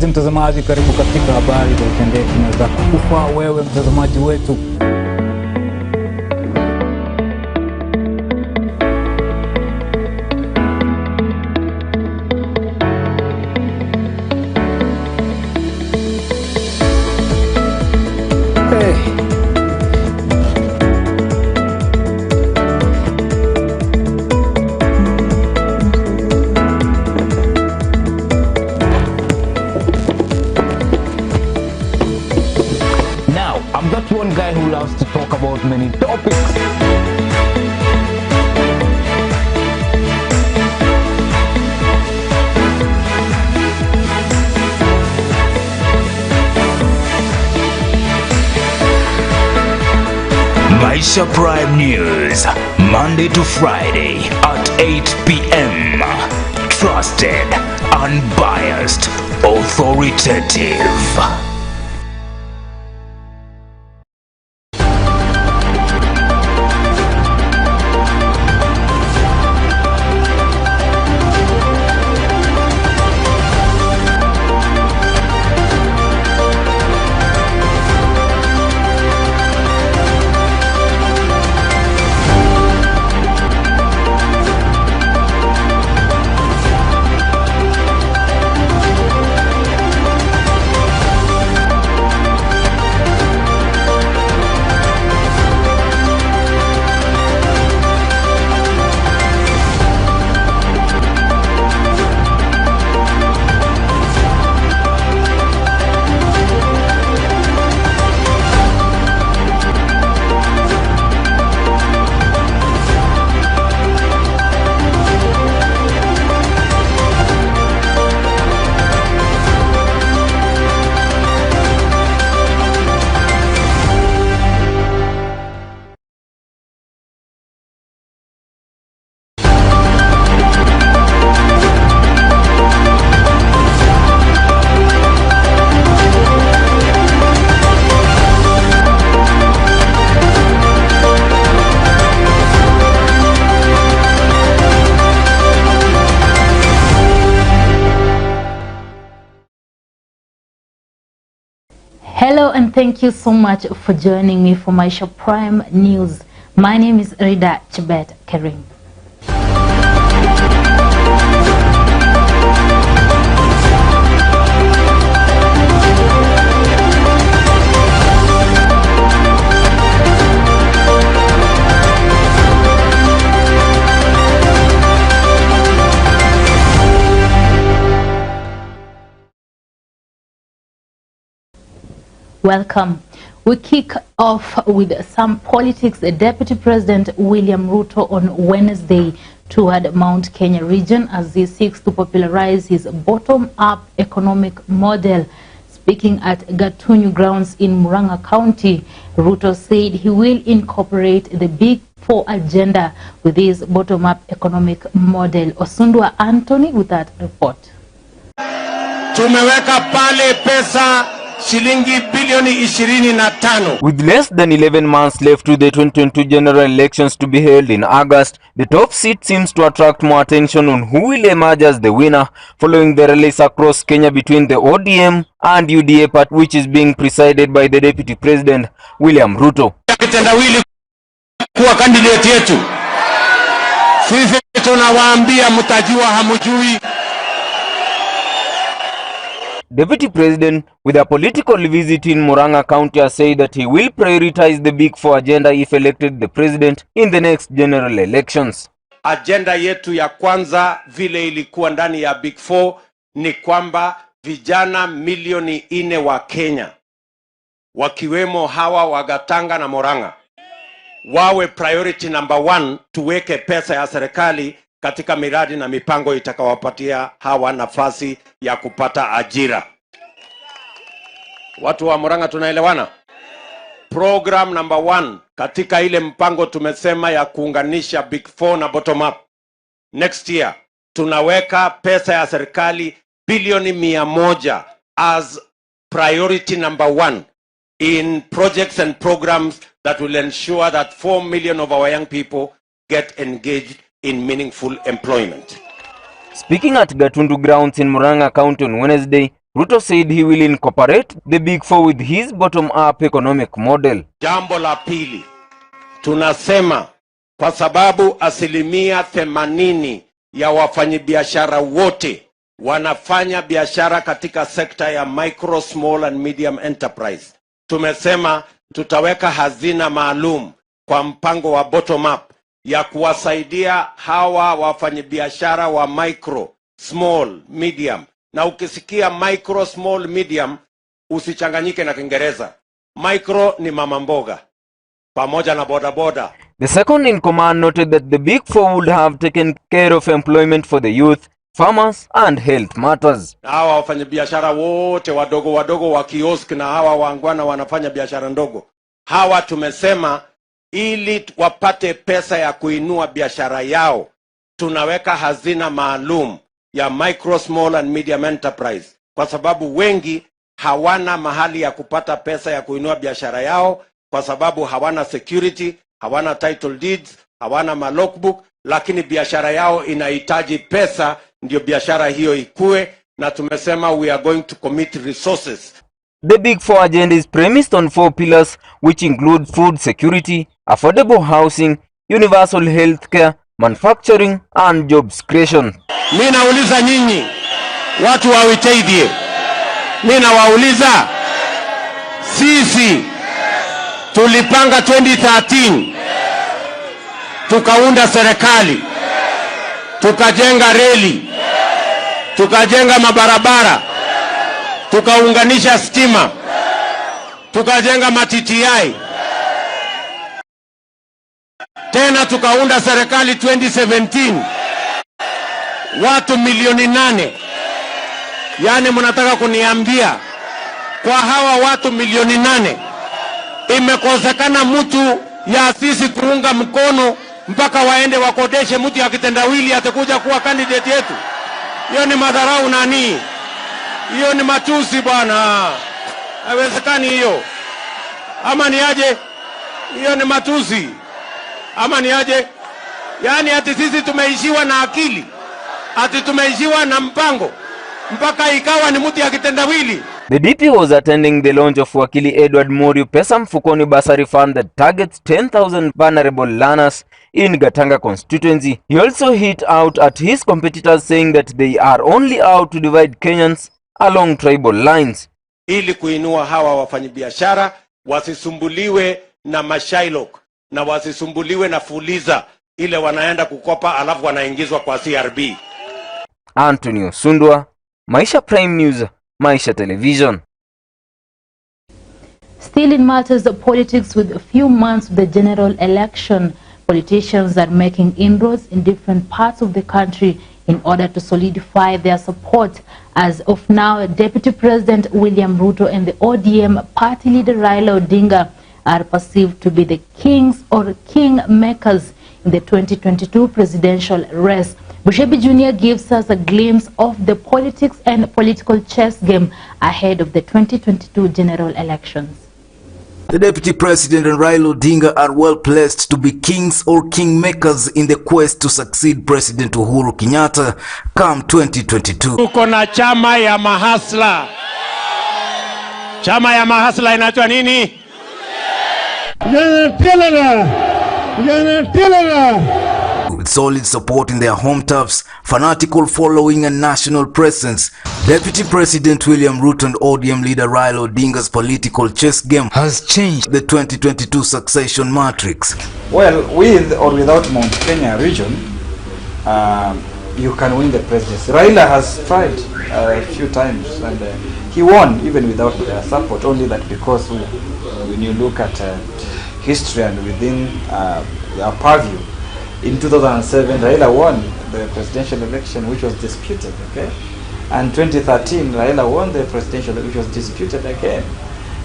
Mtazamaji, karibu katika habari za utendeti na za kufaa wewe mtazamaji wetu. I'm that one guy who loves to talk about many topics. Maisha Prime News, Monday to Friday at 8 p.m. Trusted, unbiased, authoritative. Hello and thank you so much for joining me for Maisha Prime News. My name is Rida Chibet Kering. Welcome. We kick off with some politics. The Deputy President William Ruto on Wednesday toured Mount Kenya region as he seeks to popularize his bottom-up economic model. Speaking at Gatunyu grounds in Murang'a County, Ruto said he will incorporate the Big Four agenda with his bottom-up economic model. Osundwa Anthony with that report. Tumeweka pale pesa shilingi bilioni 25. With less than 11 months left to the 2022 general elections to be held in August, the top seat seems to attract more attention on who will emerge as the winner following the rallies across Kenya between the ODM and UDA part, which is being presided by the Deputy President William Ruto. Kitendawili kuwa candidate yetu. Sisi tunawaambia mtajua hamujui. Deputy President, with a political visit in Murang'a County, has said that he will prioritize the Big Four agenda if elected the president in the next general elections. Agenda yetu ya kwanza vile ilikuwa ndani ya Big Four ni kwamba vijana milioni 4 wa Kenya, wakiwemo hawa wa Gatanga na Murang'a, wawe priority number 1. Tuweke pesa ya serikali katika miradi na mipango itakawapatia hawa nafasi ya kupata ajira. Watu wa Murang'a tunaelewana? Program number 1 katika ile mpango tumesema ya kuunganisha Big Four na bottom up. Next year tunaweka pesa ya serikali bilioni 100 as priority number 1 in projects and programs that will ensure that 4 million of our young people get engaged in meaningful employment. Speaking at Gatundu grounds in Murang'a County on Wednesday, Ruto said he will incorporate the Big Four with his bottom-up economic model. Jambo la pili, tunasema kwa sababu 80% ya wafanyabiashara wote wanafanya biashara katika sekta ya micro, small and medium enterprise. Tumesema tutaweka hazina maalum kwa mpango wa bottom up ya kuwasaidia hawa wafanyabiashara wa micro, small, medium. Na ukisikia micro, small, medium usichanganyike na Kiingereza. Micro ni mama mboga pamoja na boda boda. The second in command noted that the Big Four would have taken care of employment for the youth, farmers and health matters. Hawa wafanyabiashara wote wadogo wadogo wa kiosk na hawa wangwana wanafanya biashara ndogo. Hawa tumesema ili wapate pesa ya kuinua biashara yao, tunaweka hazina maalum ya micro, small and medium enterprise, kwa sababu wengi hawana mahali ya kupata pesa ya kuinua biashara yao, kwa sababu hawana security, hawana title deeds, hawana malogbook, lakini biashara yao inahitaji pesa ndio biashara hiyo ikue, na tumesema we are going to commit resources. The Big Four agenda is premised on 4 pillars which include food security, affordable housing, universal healthcare, manufacturing and jobs creation. Mimi nauliza nyinyi watu wa Witeidie, mimi nawauliza, sisi tulipanga 2013 tukaunda serikali, tukajenga reli, tukajenga mabarabara, tukaunganisha stima, tukajenga matitiai, tena tukaunda serikali 2017 watu milioni 8. Yani mnataka kuniambia kwa hawa watu milioni 8 imekosekana mtu ya sisi kuunga mkono mpaka waende wakodeshe mtu ya kitendawili atakuja kuwa candidate yetu? Hiyo ni madharau nani? Hiyo ni matusi bwana. Haiwezekani hiyo. Ama ni aje? Hiyo ni matusi. Ama ni aje? Yani ati sisi tumeishiwa na akili, ati tumeishiwa na mpango mpaka ikawa ni mtu ya kitendawili. The DP was attending the launch of Wakili Edward Moriu Pesa Mfukoni Bursary Fund that targets 10,000 vulnerable learners in Gatanga constituency. He also hit out at his competitors, saying that they are only out to divide Kenyans along tribal lines. Ili kuinua hawa wafanyabiashara wasisumbuliwe na mashailok na wasisumbuliwe na fuliza ile wanaenda kukopa alafu wanaingizwa kwa CRB. Antonio Sundwa, Maisha Prime News, Maisha Television. Still in matters of politics, with a few months of the general election, politicians are making inroads in different parts of the country in order to solidify their support. As of now, Deputy President William Ruto and the ODM party leader Raila Odinga are perceived to be the kings or king makers in the 2022 presidential race. Bushebi Jr. gives us a glimpse of the politics and political chess game ahead of the 2022 general elections. The Deputy President and Raila Odinga are well placed to be kings or kingmakers in the quest to succeed President Uhuru Kenyatta come 2022. Tuko na chama ya mahasla. Chama ya mahasla inaitwa nini? With solid support in their home turfs, fanatical following and national presence, Deputy President William Ruto and ODM leader Raila Odinga's political chess game has changed the 2022 succession matrix. Well, with or without Mount Kenya region, you can win the presidency. Raila has tried a few times and he won even without their support, only that because when you look at history and within our purview, in 2007 Raila won the presidential election which was disputed, okay? And 2013 Raila won the presidential which was disputed again.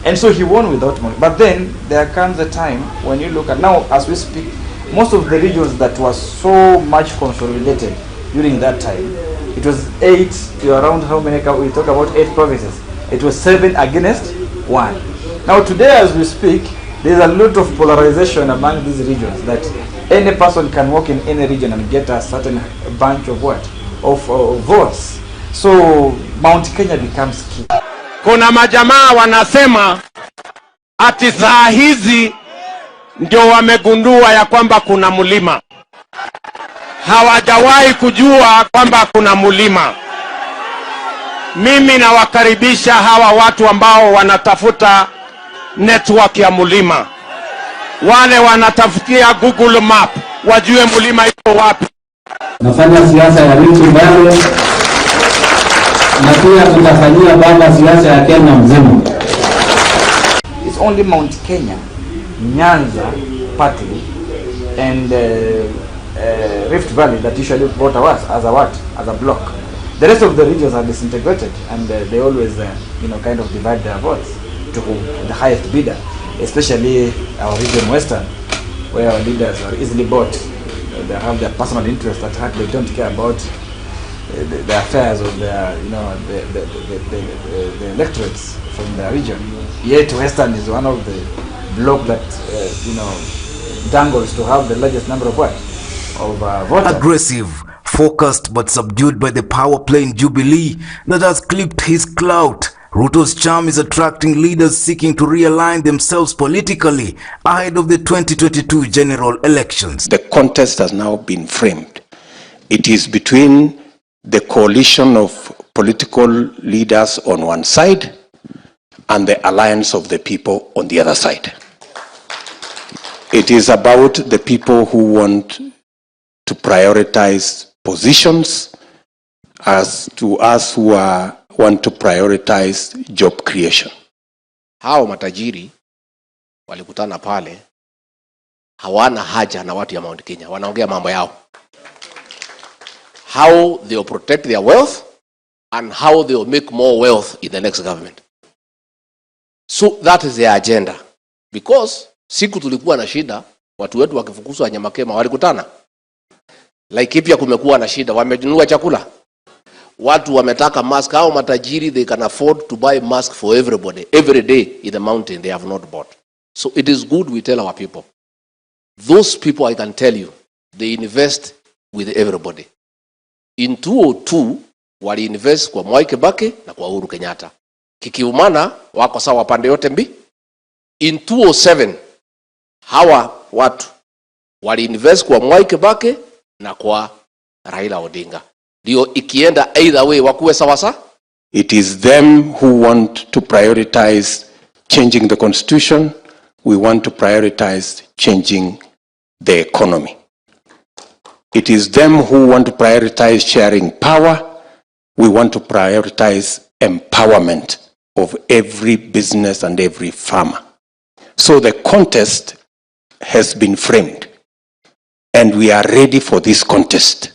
And so he won without money. But then there comes a time when you look at now as we speak, most of the regions that were so much consolidated during that time, it was 8 to around how many, we talk about 8 provinces. It was 7 against 1. Now today as we speak, there's a lot of polarization among these regions that any person can walk in any region and get a certain bunch of what? Of votes. So Mount Kenya becomes key. Kuna majamaa wanasema ati saa hizi ndio wamegundua ya kwamba kuna mlima. Hawajawahi kujua kwamba kuna mlima. Mimi nawakaribisha hawa watu ambao wanatafuta network ya mlima. Wale wanatafutia Google Map, wajue mlima iko wapi. Nafanya siasa ya Rift Valley na pia tutafanyia BAMBA siasa ya Kenya mzima. It's only Mount Kenya, Nyanza partly, and Rift Valley that usually vote us as a block. The rest of the regions are disintegrated, and they always kind of divide their votes to the highest bidder, especially our region Western, where our leaders are easily bought. They have their personal interests at heart. They don't care about the affairs of their, the electorates from their region. Yet Western is one of the bloc that dangles to have the largest number of voters. Aggressive, focused but subdued by the power play in Jubilee that has clipped his clout, Ruto's charm is attracting leaders seeking to realign themselves politically ahead of the 2022 general elections. The contest has now been framed. It is between the coalition of political leaders on one side and the alliance of the people on the other side. It is about the people who want to prioritize positions as to us who want to prioritize job creation. Hao matajiri walikutana pale, hawana haja na watu ya Mount Kenya, wanaongea mambo yao. How they will protect their wealth and how they will make more wealth in the next government. So that is their agenda. Because siku tulikuwa na shida, watu wetu wakifukuzwa Nyamakema walikutana. Laikipia kumekuwa na shida, wamenunua chakula. Watu wametaka mask, hao matajiri they can afford to buy mask for everybody every day in the mountain. They have not bought. So it is good we tell our people. Those people, I can tell you, they invest with everybody. In 2002 wali invest kwa Mwai Kibaki na kwa Uhuru Kenyatta. Kikiumana wako sawa pande yote mbi. In 2007 hawa watu wali invest kwa Mwai Kibaki na kwa Raila Odinga. Dio ikienda either way wakuwe sawa sawa. It is them who want to prioritize changing the constitution. We want to prioritize changing the economy. It is them who want to prioritize sharing power. We want to prioritize empowerment of every business and every farmer. So the contest has been framed, and we are ready for this contest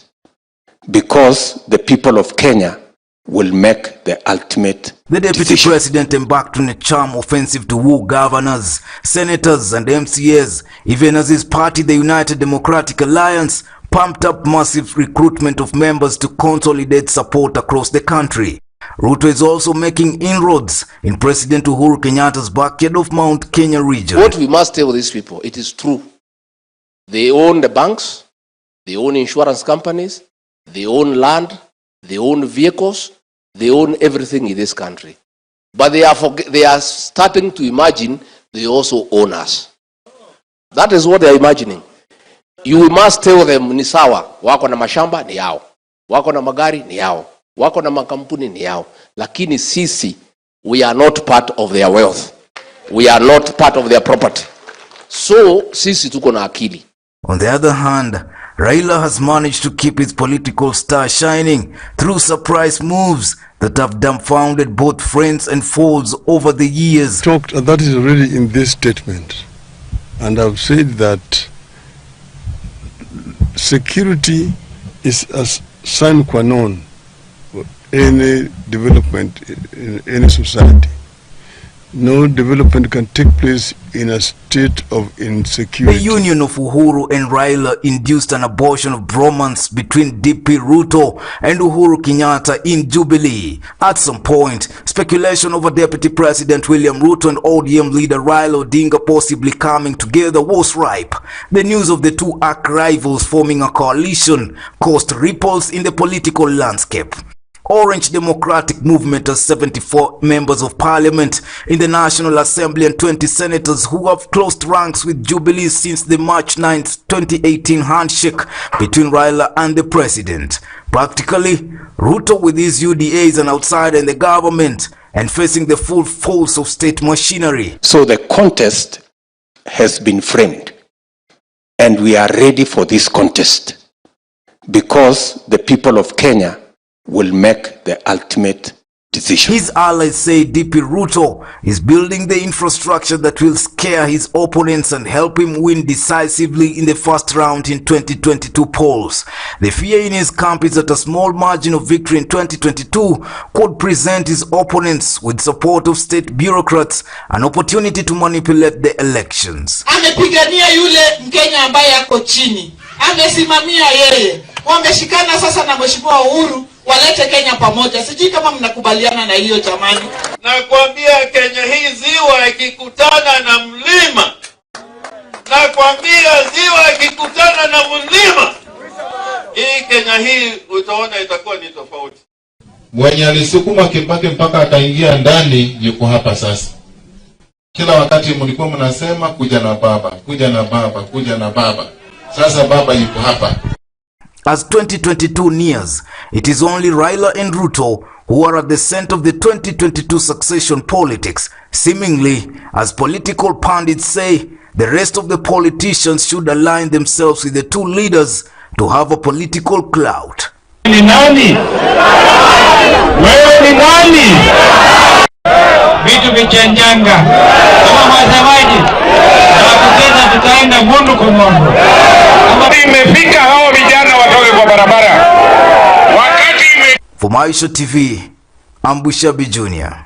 because the people of Kenya will make the ultimate The deputy decision. president embarked on a charm offensive to woo governors, senators and MCAs, even as his party, the United Democratic Alliance, pumped up massive recruitment of members to consolidate support across the country. Ruto is also making inroads in President Uhuru Kenyatta's backyard of Mount Kenya region. What we must tell these people, it is true. They own the banks, they own insurance companies, they own land, they own vehicles, they own everything in this country. But they are starting to imagine they also own us. That is what they are imagining. You must tell them ni sawa, wako na mashamba ni yao, wako na magari ni yao, wako na makampuni ni yao, lakini sisi, we are not part of their wealth. We are not part of their property. So sisi tuko na akili. On the other hand, Raila has managed to keep his political star shining through surprise moves that have dumbfounded both friends and foes over the years. That is already in this statement, and I've said that security is a sine qua non for any development in any society. No development can take place in a state of insecurity. The union of Uhuru and Raila induced an abortion of bromance between DP Ruto and Uhuru Kenyatta in Jubilee. At some point, speculation over Deputy President William Ruto and ODM leader Raila Odinga possibly coming together was ripe. The news of the two arch rivals forming a coalition caused ripples in the political landscape. Orange Democratic Movement has 74 members of parliament in the National Assembly and 20 senators who have closed ranks with Jubilee since the March 9, 2018 handshake between Raila and the president. Practically, Ruto with his UDA is an outsider in the government and facing the full force of state machinery. So the contest has been framed, and we are ready for this contest because the people of Kenya will make the ultimate decision. His allies say DP Ruto is building the infrastructure that will scare his opponents and help him win decisively in the first round in 2022 polls. The fear in his camp is that a small margin of victory in 2022 could present his opponents, with support of state bureaucrats, an opportunity to manipulate the elections. Amepigania yule Mkenya ambaye yako chini. Amesimamia yeye. Wameshikana sasa na Mheshimiwa Uhuru walete Kenya pamoja. Sijui kama mnakubaliana na hiyo jamani. Nakwambia Kenya hii ziwa ikikutana na mlima. Nakwambia ziwa ikikutana na mlima. Hii Kenya hii utaona itakuwa ni tofauti. Mwenye alisukuma Kibaki mpaka akaingia ndani yuko hapa sasa. Kila wakati mlikuwa mnasema kuja na baba, kuja na baba, kuja na baba. Sasa baba yuko hapa. As 2022 nears, it is only Raila and Ruto who are at the center of the 2022 succession politics. Seemingly, as political pundits say, the rest of the politicians should align themselves with the two leaders to have a political clout. Ni nani? Wewe ni nani? Vitu vichenjanga. Kama mwasemaji, tunapokeza tutaenda mundu kwa mundu. Imefika hao vijana watoke kwa barabara. Wakati For Maisha TV, I'm Bushabi Jr.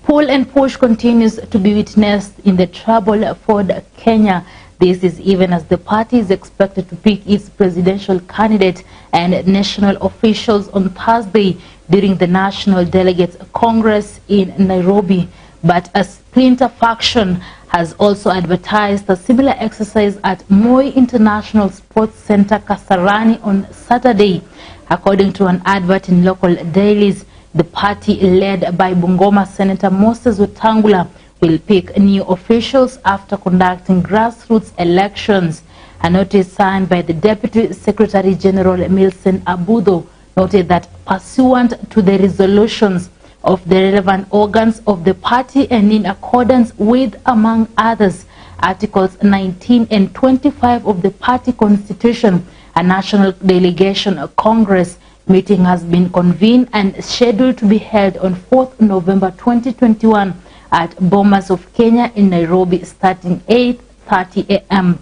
Pull and push continues to be witnessed in the trouble for Kenya. This is even as the party is expected to pick its presidential candidate and national officials on Thursday during the National Delegates Congress in Nairobi. But a splinter faction has also advertised a similar exercise at Moi International Sports Center, Kasarani on Saturday. According to an advert in local dailies, the party led by Bungoma Senator Moses Wetangula will pick new officials after conducting grassroots elections. A notice signed by the Deputy Secretary General Milson Abudo noted that pursuant to the resolutions of the relevant organs of the party and in accordance with, among others, Articles 19 and 25 of the party constitution, a national delegation Congress meeting has been convened and scheduled to be held on 4th November 2021 at Bomas of Kenya in Nairobi starting 8:30 a.m.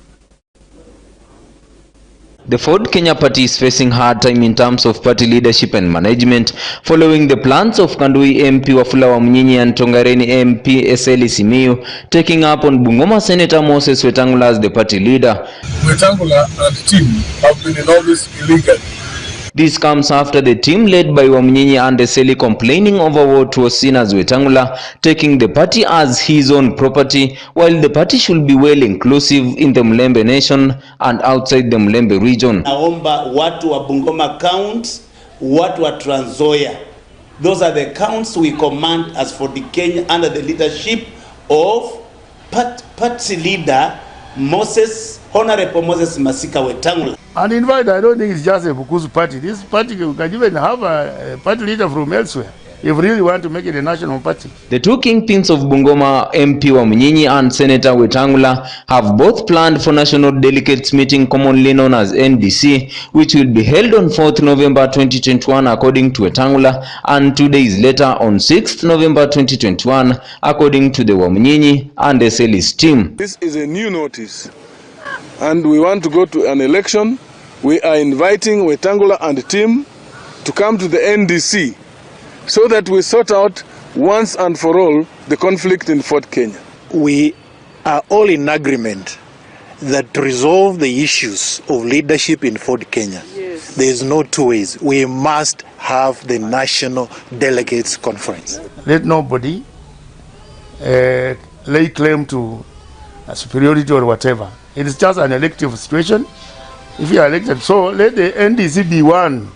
The Ford Kenya party is facing hard time in terms of party leadership and management following the plans of Kandui MP Wafula Wamunyinyi and Tongareni MP Eseli Simiyu taking up on Bungoma Senator Moses Wetangula as the party leader. Wetangula and the team have been in office illegally. This comes after the team led by Wamunyinyi and Eseli complaining over what was seen as Wetangula taking the party as his own property, while the party should be well inclusive in the Mlembe nation and outside the Mlembe region. Naomba watu wa Bungoma count, watu wa Trans Nzoia. Those are the counts we command as for the Kenya under the leadership of party leader Honorable Moses Masika Wetangula. And in fact, I don't think it's just a Bukusu party. This party, you can even have a party leader from elsewhere if we really want to make it a national party. The two kingpins of Bungoma, MP Wamunyinyi and Senator Wetangula, have both planned for National Delegates meeting commonly known as NDC, which will be held on 4th November 2021 according to Wetangula, and 2 days later on 6th November 2021 according to the Wamunyinyi and Eseli's team. This is a new notice, and we want to go to an election. We are inviting Wetangula and the team to come to the NDC so that we sort out once and for all the conflict in Fort Kenya. We are all in agreement that to resolve the issues of leadership in Fort Kenya, yes, there is no two ways. We must have the National Delegates Conference. Let nobody lay claim to superiority or whatever. It is just an elective situation. If you are elected, so let the NDC be one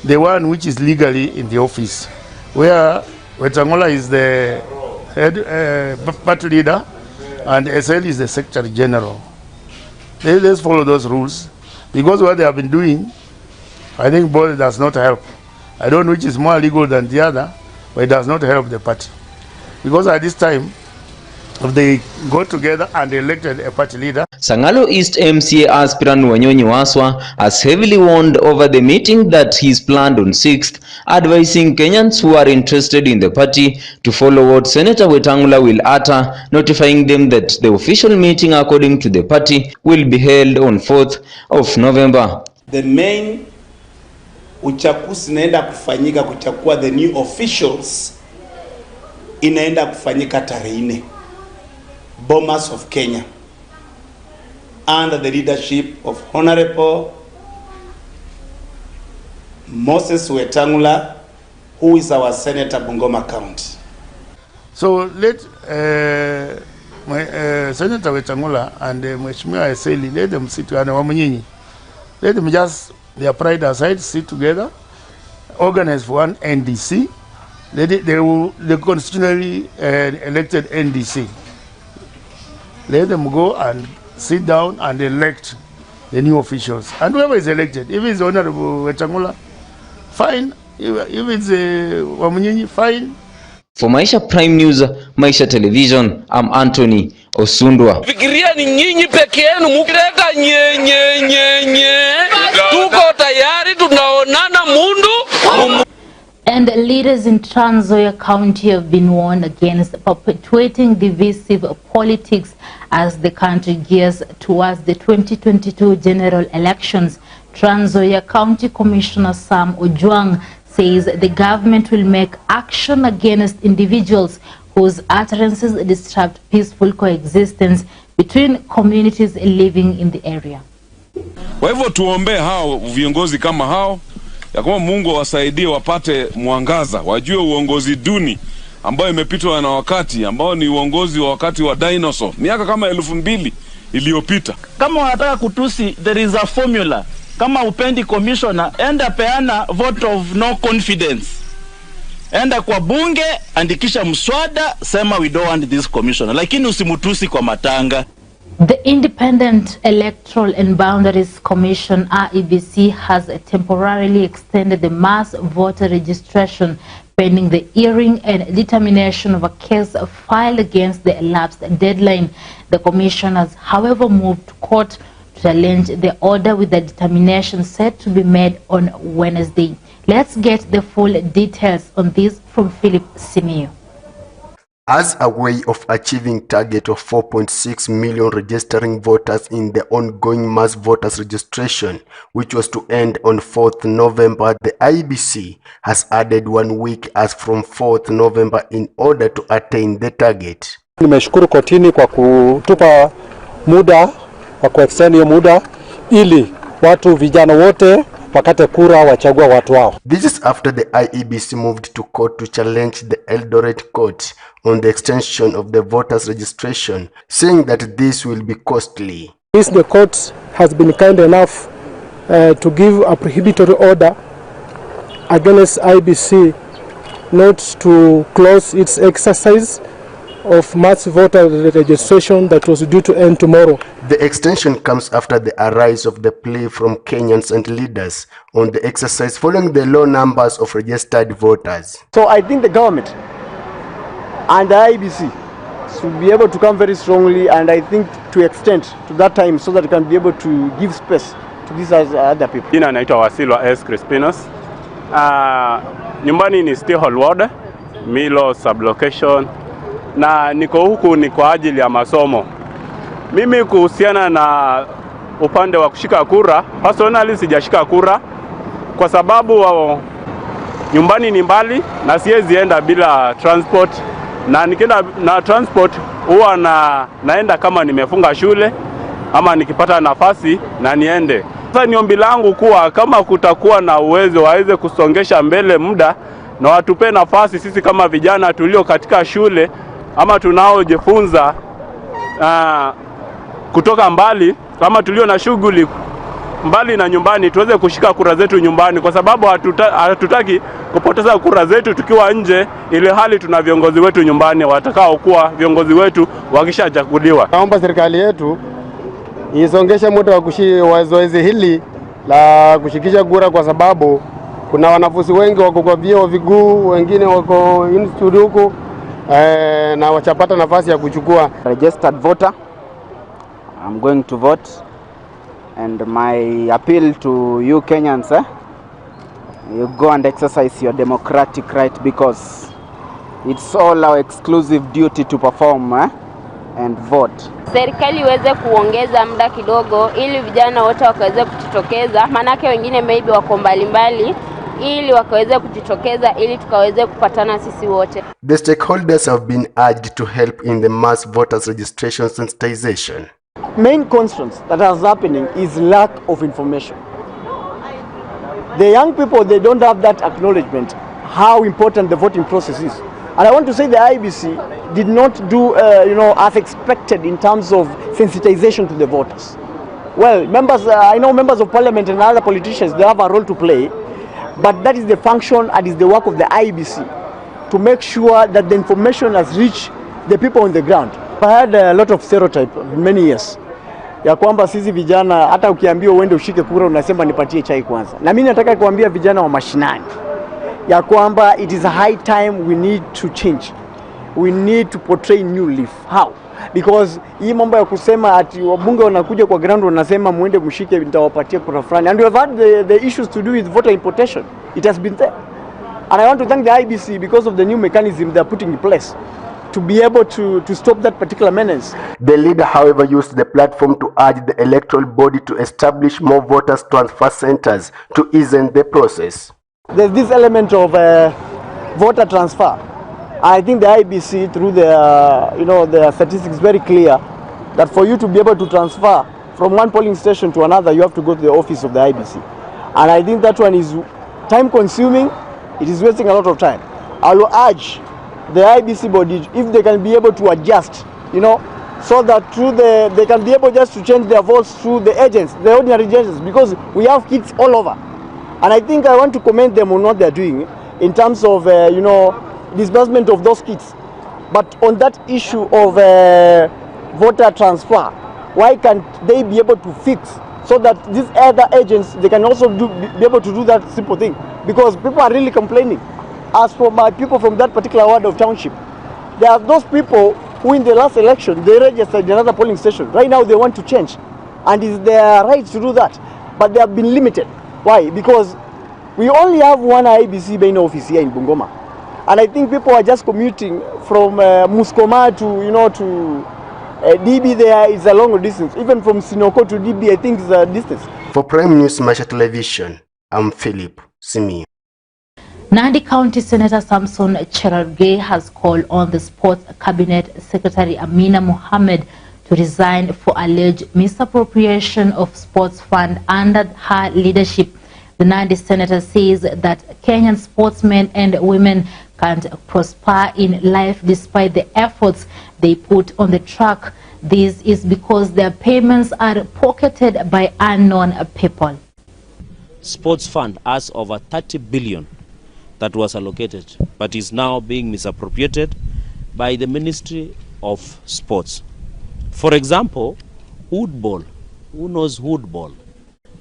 the one which is legally in the office, where Wetangula is the head party leader and SL is the Secretary General. Let's follow those rules, because what they have been doing, I think both does not help. I don't know which is more legal than the other, but it does not help the party. Because at this time, if they go together and elected a party leader. Sangalo East MCA aspirant Wanyonyi Waswa has heavily warned over the meeting that is planned on 6th, advising Kenyans who are interested in the party to follow what Senator Wetangula will utter, notifying them that the official meeting according to the party will be held on 4th of November. The main uchaguzi inaenda kufanyika kuchagua the new officials inaenda kufanyika tarehe 4. Bomas of Kenya, under the leadership of Honorable Moses Wetangula, who is our Senator Bungoma County. So let Senator Wetangula and Mheshimiwa Eseli, let them sit together. Let them just their pride aside, sit together, organize for one NDC. They will the constitutionally elected NDC. Let them go and sit down and elect the new officials. And whoever is elected, if it's Honorable Wetangula, fine. If it's Wamunyinyi, fine. For Maisha Prime News, Maisha Television, I'm Anthony Osundwa. Fikiria ni nyinyi peke yenu mukileta tuko tayari tunaonana mundu. And leaders in Trans Nzoia County have been warned against perpetuating divisive politics as the country gears towards the 2022 general elections. Trans Nzoia County Commissioner Sam Ojwang says the government will make action against individuals whose utterances disrupt peaceful coexistence between communities living in the area. Kwa hivyo tuombe hao viongozi kama hao ya kwamba Mungu awasaidie wapate mwangaza, wajue uongozi duni ambao imepitwa na wakati, ambao ni uongozi wa wakati wa dinosaur miaka kama 2000 iliyopita. Kama wanataka kutusi, there is a formula. Kama upendi commissioner, enda peana vote of no confidence. Enda kwa bunge, andikisha mswada, sema we don't want this commissioner. Lakini usimutusi kwa matanga. The Independent Electoral and Boundaries Commission, IEBC, has temporarily extended the mass voter registration pending the hearing and determination of a case filed against the elapsed deadline. The commission has, however, moved to court to challenge the order with the determination set to be made on Wednesday. Let's get the full details on this from Philip Simeo. As a way of achieving target of 4.6 million registering voters in the ongoing mass voters registration, which was to end on 4th November, the IEBC has added 1 week as from 4th November in order to attain the target. Nimeshukuru kotini kwa kutupa muda, kwa kuextend hiyo muda ili watu vijana wote wakate kura wachagua watu wao. This is after the IEBC moved to court to challenge the Eldoret court on the extension of the voters registration, saying that this will be costly. This the court has been kind enough to give a prohibitory order against IEBC not to close its exercise of mass voter registration that was due to end tomorrow. The extension comes after the arise of the plea from Kenyans and leaders on the exercise following the low numbers of registered voters. So I think the government and the IEBC should be able to come very strongly, and I think to extend to that time so that we can be able to give space to these other people. Jina naitwa Wasilwa S. Crispinos. Nyumbani ni Stihol Ward, Milo sublocation, na niko huku ni kwa ajili ya masomo. Mimi kuhusiana na upande wa kushika kura, personally sijashika kura kwa sababu nyumbani ni mbali na siwezi enda bila transport, na nikienda na transport huwa naenda kama nimefunga shule ama nikipata nafasi na niende. Sasa ni ombi langu kuwa kama kutakuwa na uwezo waweze kusongesha mbele muda na watupe nafasi sisi kama vijana tulio katika shule ama tunaojifunza kutoka mbali, kama tulio na shughuli mbali na nyumbani, tuweze kushika kura zetu nyumbani, kwa sababu hatutaki kupoteza kura zetu tukiwa nje, ili hali tuna viongozi wetu nyumbani watakao kuwa viongozi wetu wakishachaguliwa. Naomba serikali yetu isongeshe muda wa zoezi hili la kushikisha kura, kwa sababu kuna wanafunzi wengi wako kwa vyuo vikuu, wengine wako institute huko na wachapata nafasi ya kuchukua. Registered voter, I'm going to vote, and my appeal to you Kenyans, you go and exercise your democratic right, because it's all our exclusive duty to perform and vote. Serikali iweze kuongeza muda kidogo ili vijana wote wakaweze kujitokeza, manake wengine maybe wako mbalimbali, ili wakaweze kujitokeza ili tukaweze kupatana sisi wote. The stakeholders have been urged to help in the mass voters registration sensitization. Main constraints that is happening is lack of information. The young people, they don't have that acknowledgement how important the voting process is. And I want to say the IBC did not do, as expected in terms of sensitization to the voters. Well, I know members of parliament and other politicians, they have a role to play, but that is the function and is the work of the IBC to make sure that the information has reached the people on the ground. I had a lot of stereotype many years. Ya kwamba sisi vijana hata ukiambiwa uende ushike kura unasema nipatie chai kwanza. Na mimi nataka kuambia vijana wa mashinani ya kwamba it is a high time we need to change. We need to portray new leaf. How? Because hii mambo ya kusema ati wabunge wanakuja kwa ground wanasema muende mshike nitawapatia kura fulani. And we have had the issues to do with voter importation. It has been there. And I want to thank the IBC because of the new mechanism they are putting in place to be able to stop that particular menace. The leader, however, used the platform to urge the electoral body to establish more voters transfer centers to ease the process. There's this element of voter transfer. I think the IBC, through their statistics, is very clear that for you to be able to transfer from one polling station to another, you have to go to the office of the IBC. And I think that one is time consuming. It is wasting a lot of time. I will urge the IBC body, if they can be able to adjust, so that they can be able just to change their votes through the agents, the ordinary agents, because we have kids all over. And I think I want to commend them on what they're doing in terms of, disbursement of those kits. But on that issue of voter transfer, why can't they be able to fix so that these other agents, they can also be able to do that simple thing? Because people are really complaining. As for my people from that particular ward of township, there are those people who in the last election, they registered in another polling station. Right now they want to change. And it's their right to do that. But they have been limited. Why? Because we only have one IBC main office here in Bungoma. And I think people are just commuting from Muskoma to DB. There is a long distance. Even from Sinoko to DB, I think is a distance. For Prime News Maisha Television, I'm Philip Simi. Nandi County Senator Samson Cherargei has called on the Sports Cabinet Secretary Amina Mohammed to resign for alleged misappropriation of sports fund under her leadership. The Nandi senator says that Kenyan sportsmen and women can't prosper in life despite the efforts they put on the track. This is because their payments are pocketed by unknown people. Sports fund has over 30 billion that was allocated, but is now being misappropriated by the Ministry of Sports. For example, Hoodball. Who knows Hoodball?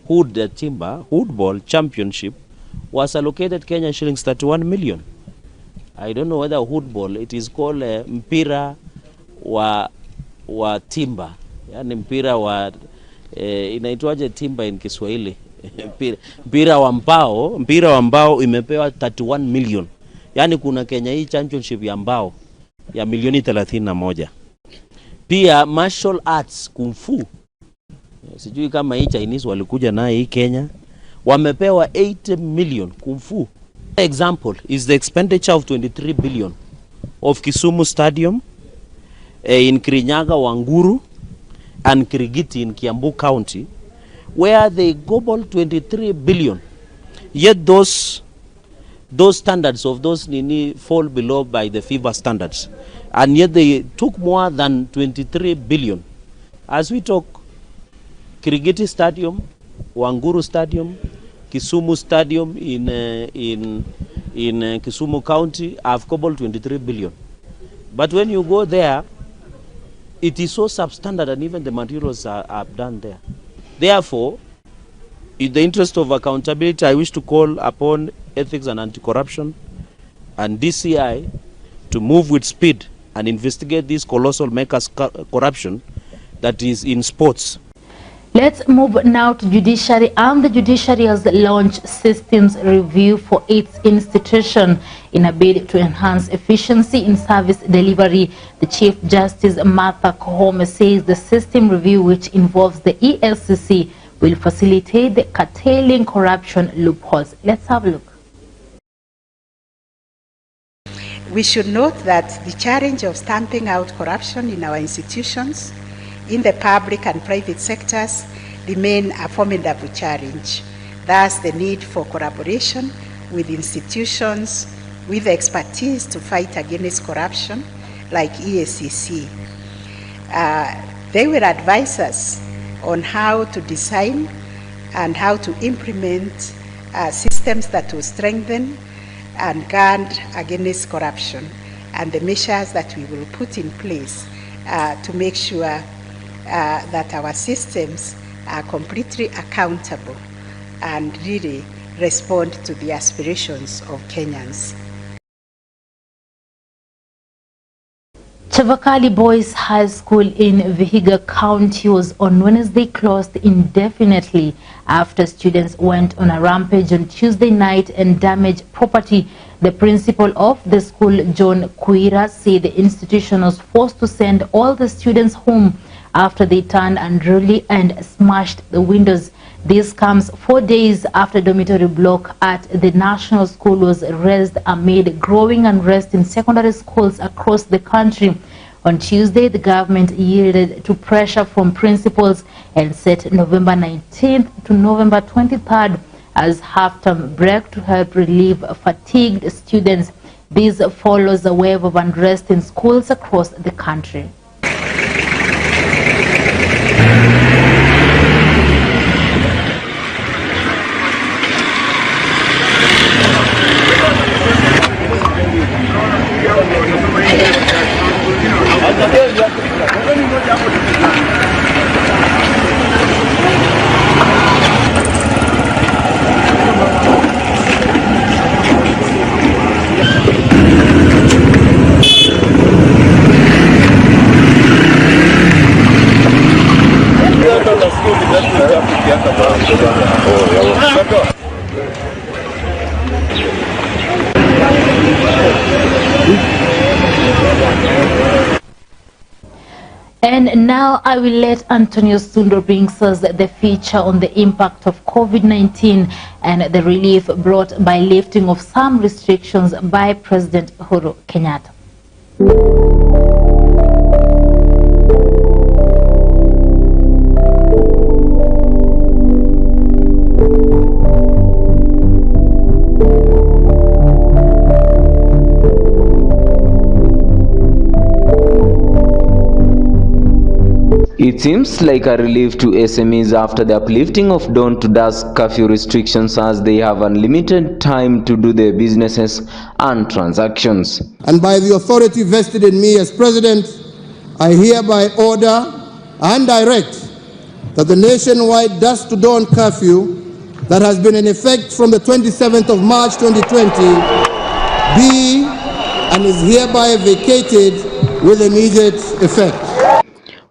Hood Timber, Hoodball Championship was allocated Kenyan shillings 31 million. I don't know whether Hoodball, it is called mpira wa timber. Yani mpira wa, inaitwaje timber in Kiswahili? Mpira wa mbao imepewa 31 million. Yani kuna Kenya hii championship ya mbao ya milioni 31. Pia martial arts kung fu. Sijui kama hii Chinese walikuja naye hii Kenya. Wamepewa 80 million kung fu. Example is the expenditure of 23 billion of Kisumu Stadium in Kirinyaga, Wanguru and Kirigiti in Kiambu County, where they gobbled 23 billion. Yet those standards of those nini fall below by the FIFA standards. And yet they took more than 23 billion. As we talk, Kirigiti Stadium Wanguru Stadium, Kisumu Stadium in Kisumu County have cobbled 23 billion. But when you go there, it is so substandard, and even the materials are done there. Therefore, in the interest of accountability, I wish to call upon Ethics and Anti-Corruption and DCI to move with speed and investigate this colossal makers corruption that is in sports. Let's move now to judiciary, and the judiciary has launched systems review for its institution in a bid to enhance efficiency in service delivery. The Chief Justice Martha Koome says the system review, which involves the ELCC, will facilitate the curtailing corruption loopholes. Let's have a look. We should note that the challenge of stamping out corruption in our institutions, in the public and private sectors, remain a formidable challenge. Thus, the need for collaboration with institutions with expertise to fight against corruption, like EACC. They will advise us on how to design and how to implement systems that will strengthen and guard against corruption, and the measures that we will put in place to make sure that our systems are completely accountable and really respond to the aspirations of Kenyans. Chavakali Boys High School in Vihiga County was on Wednesday closed indefinitely after students went on a rampage on Tuesday night and damaged property. The principal of the school, John Kuira, said the institution was forced to send all the students home after they turned unruly and smashed the windows. This comes 4 days after dormitory block at the national school was razed amid growing unrest in secondary schools across the country. On Tuesday, the government yielded to pressure from principals and set November 19th to November 23rd as half-term break to help relieve fatigued students. This follows a wave of unrest in schools across the country. And now I will let Antonio Sundo bring us the feature on the impact of COVID-19 and the relief brought by lifting of some restrictions by President Uhuru Kenyatta. It seems like a relief to SMEs after the uplifting of dawn to dusk curfew restrictions, as they have unlimited time to do their businesses and transactions. And by the authority vested in me as President, I hereby order and direct that the nationwide dusk to dawn curfew that has been in effect from the 27th of March 2020 be and is hereby vacated with immediate effect.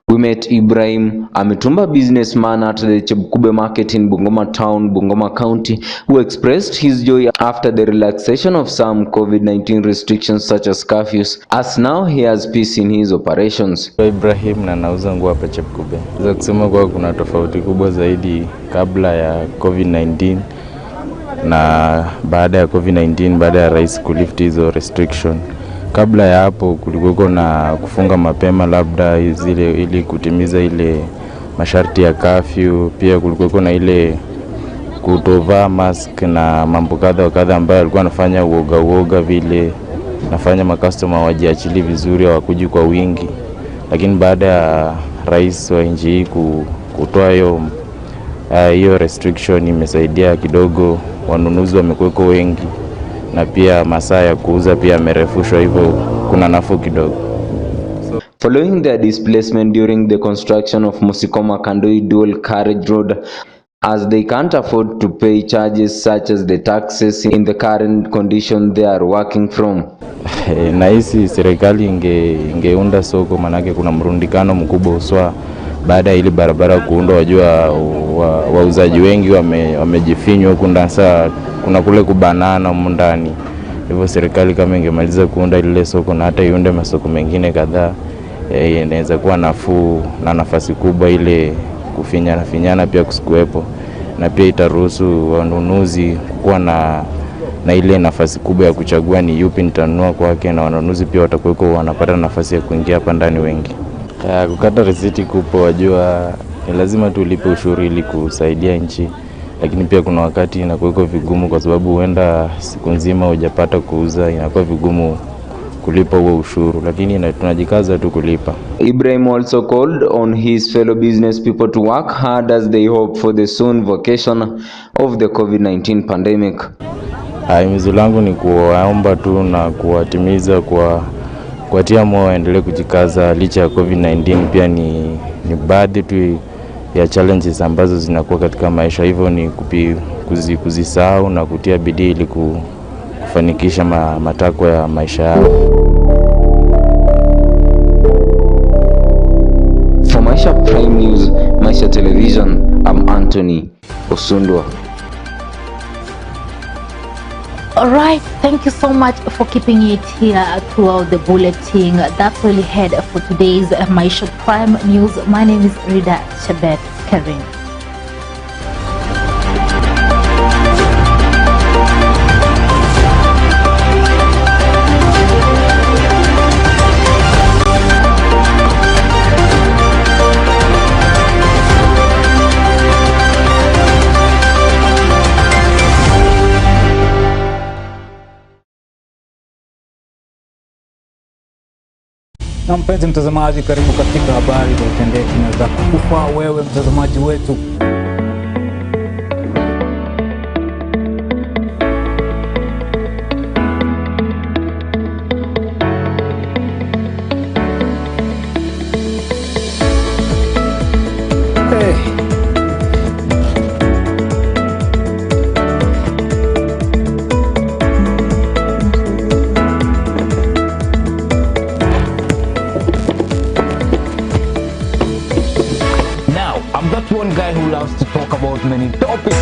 We met Ibrahim, a Mitumba businessman at the Chebukube market in Bungoma town, Bungoma County, who expressed his joy after the relaxation of some COVID-19 restrictions such as curfews, as now he has peace in his operations. Ibrahim na nauza nguo hapa Chebukube. Za kusema kwa kuna tofauti kubwa zaidi kabla ya COVID-19 na baada ya COVID-19, baada ya rais kulift hizo restriction. Kabla ya hapo kulikuwa na kufunga mapema labda zile ili kutimiza ile masharti ya curfew. Pia kulikuwa na ile kutovaa mask na mambo kadha wa kadha ambayo alikuwa anafanya uoga vile, nafanya makastoma wajiachili vizuri, hawakuji kwa wingi. Lakini baada ya rais wa nchi hii kutoa hiyo hiyo restriction imesaidia kidogo, wanunuzi wamekuweko wengi na pia masaa ya kuuza pia yamerefushwa, hivyo kuna nafuu kidogo. Following their displacement during the construction of Musikoma Kandoi dual carriage road, as they can't afford to pay charges such as the taxes in the current condition they are working from. Nahisi serikali ingeunda soko, manake kuna mrundikano mkubwa uswa baada ya ile barabara kuundwa. Wajua wauzaji wengi wamejifinywa huko ndani, kuna kule kubanana ndani. Hivyo serikali kama ingemaliza kuunda ile soko na hata iunde masoko mengine kadhaa, inaweza kuwa nafuu na nafasi kubwa ile kufinyana pia kusikuwepo, na pia itaruhusu wanunuzi kuwa na ile nafasi kubwa ya kuchagua ni yupi nitanunua kwake, na wanunuzi pia watakuwa wanapata nafasi ya kuingia hapa ndani wengi. Kukata risiti kupo, wajua ni lazima tulipe ushuru ili kusaidia nchi, lakini pia kuna wakati inakuwa vigumu kwa sababu huenda siku nzima hujapata kuuza, inakuwa vigumu kulipa huo ushuru, lakini tunajikaza tu kulipa. Ibrahim also called on his fellow business people to work hard as they hope for the soon vacation of the COVID-19 pandemic. Himizo langu ni kuwaomba tu na kuwatimiza kuwatia moyo waendelee kujikaza licha ya COVID-19. Pia ni baadhi tu ya challenges ambazo zinakuwa katika maisha, hivyo ni kuzisahau na kutia bidii ili kufanikisha matakwa ya maisha yao. For Maisha Prime News, Maisha Television, I'm Anthony Osundwa. All right, thank you so much for keeping it here throughout the bulletin. That's all we had for today's Maisha Prime News. My name is Rida Chebet Karim. Na mpenzi mtazamaji, karibu katika habari za utendeti na za kukufa wewe mtazamaji wetu. To talk about many topics.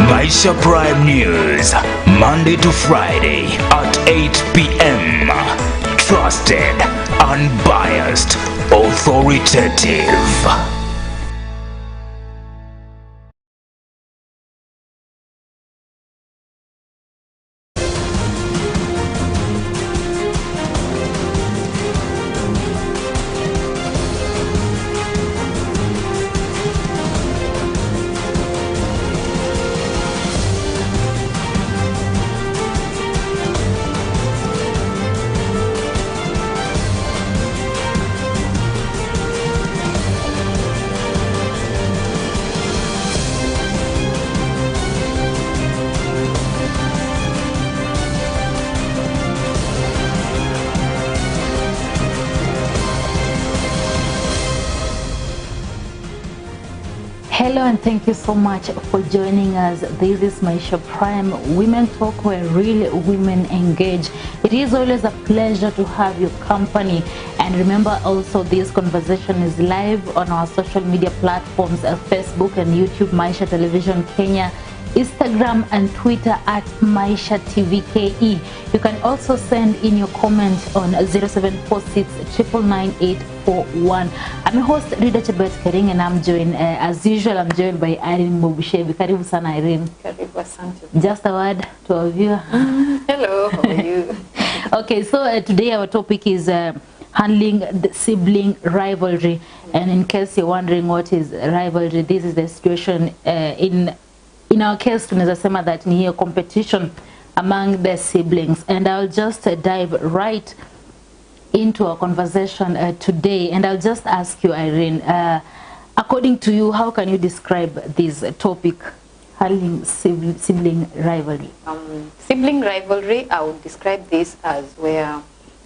Maisha Prime News, Monday to Friday at 8 p.m. Trusted, unbiased, authoritative. Hello and thank you so much for joining us. This is Maisha Prime Women Talk, where real women engage. It is always a pleasure to have your company. And remember also, this conversation is live on our social media platforms, Facebook and YouTube, Maisha Television Kenya, Instagram and Twitter at Maisha TV KE. You can also send in your comments on 0746 999 I'm your host Rida Chebet Kering, and I'm joined as usual. I'm joined by Irene Mobushebi. Karibu sana Irene. Karibu, asante. Just a word to our viewer. Hello, how are you? Okay, so today our topic is handling the sibling rivalry. And in case you're wondering what is rivalry, this is the situation in in our case tunaweza sema that ni hiyo competition among the siblings, and I'll just dive right into our conversation today, and I'll just ask you, Irene, according to you, how can you describe this topic, sibling rivalry? Sibling rivalry, I would describe this as where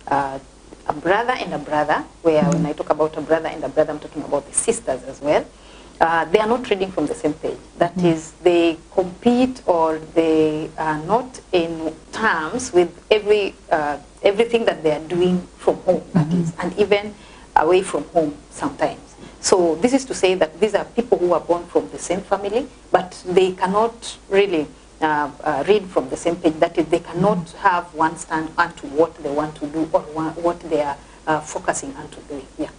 a brother and a brother, where when I talk about a brother and a brother, I'm talking about the sisters as well. They are not reading from the same page. That is, they compete, or they are not in terms with everything that they are doing from home, that is, and even away from home sometimes. So this is to say that these are people who are born from the same family, but they cannot really read from the same page. That is, they cannot have one stand onto what they want to do, or what they are focusing on to doing. Yeah,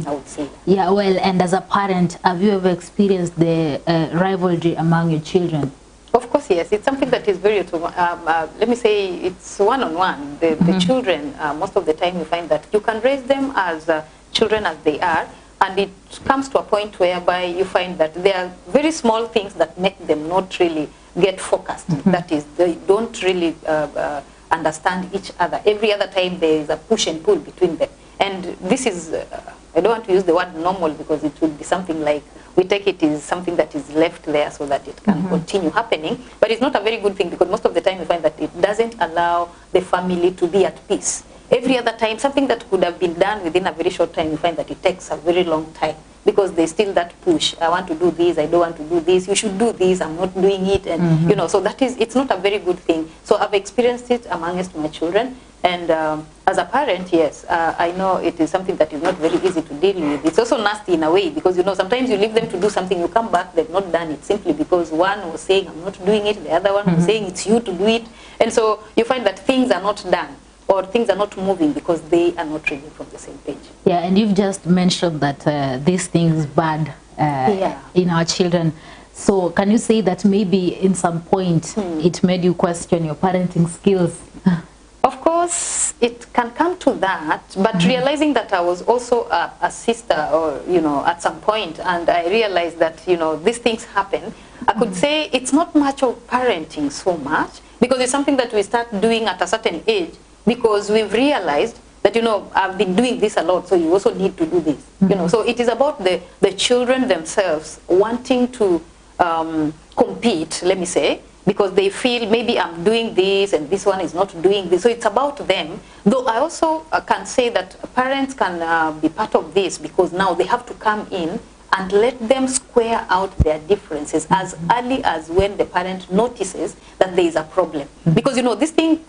I would say that. Yeah, well, and as a parent, have you ever experienced the rivalry among your children? Of course, yes. It's something that is very, let me say, it's one-on-one. The children, most of the time you find that you can raise them as children as they are, and it comes to a point whereby you find that there are very small things that make them not really get focused. That is, they don't really understand each other. Every other time there is a push and pull between them. And this is, I don't want to use the word normal, because it would be something like, we take it as something that is left there so that it can continue happening. But it's not a very good thing, because most of the time you find that it doesn't allow the family to be at peace. Every other time, something that could have been done within a very short time, you find that it takes a very long time, because there's still that push. I want to do this, I don't want to do this, you should do this, I'm not doing it. And you know, so that is, it's not a very good thing. So I've experienced it amongst my children. And as a parent, yes, I know it is something that is not very easy to deal with. It's also nasty in a way, because, you know, sometimes you leave them to do something, you come back, they've not done it, simply because one was saying, I'm not doing it, the other one was saying, it's you to do it. And so you find that things are not done, or things are not moving, because they are not reading from the same page. Yeah, and you've just mentioned that this thing is bad in our children. So can you say that maybe in some point it made you question your parenting skills? Of course, it can come to that, but realizing that I was also a sister, or, you know, at some point, and I realized that, you know, these things happen, I could say it's not much of parenting so much, because it's something that we start doing at a certain age, because we've realized that, you know, I've been doing this a lot, so you also need to do this. You know, so it is about the children themselves wanting to compete, let me say, because they feel maybe I'm doing this and this one is not doing this. So it's about them. Though I also can say that parents can be part of this, because now they have to come in and let them square out their differences as early as when the parent notices that there is a problem. Because, you know, this thing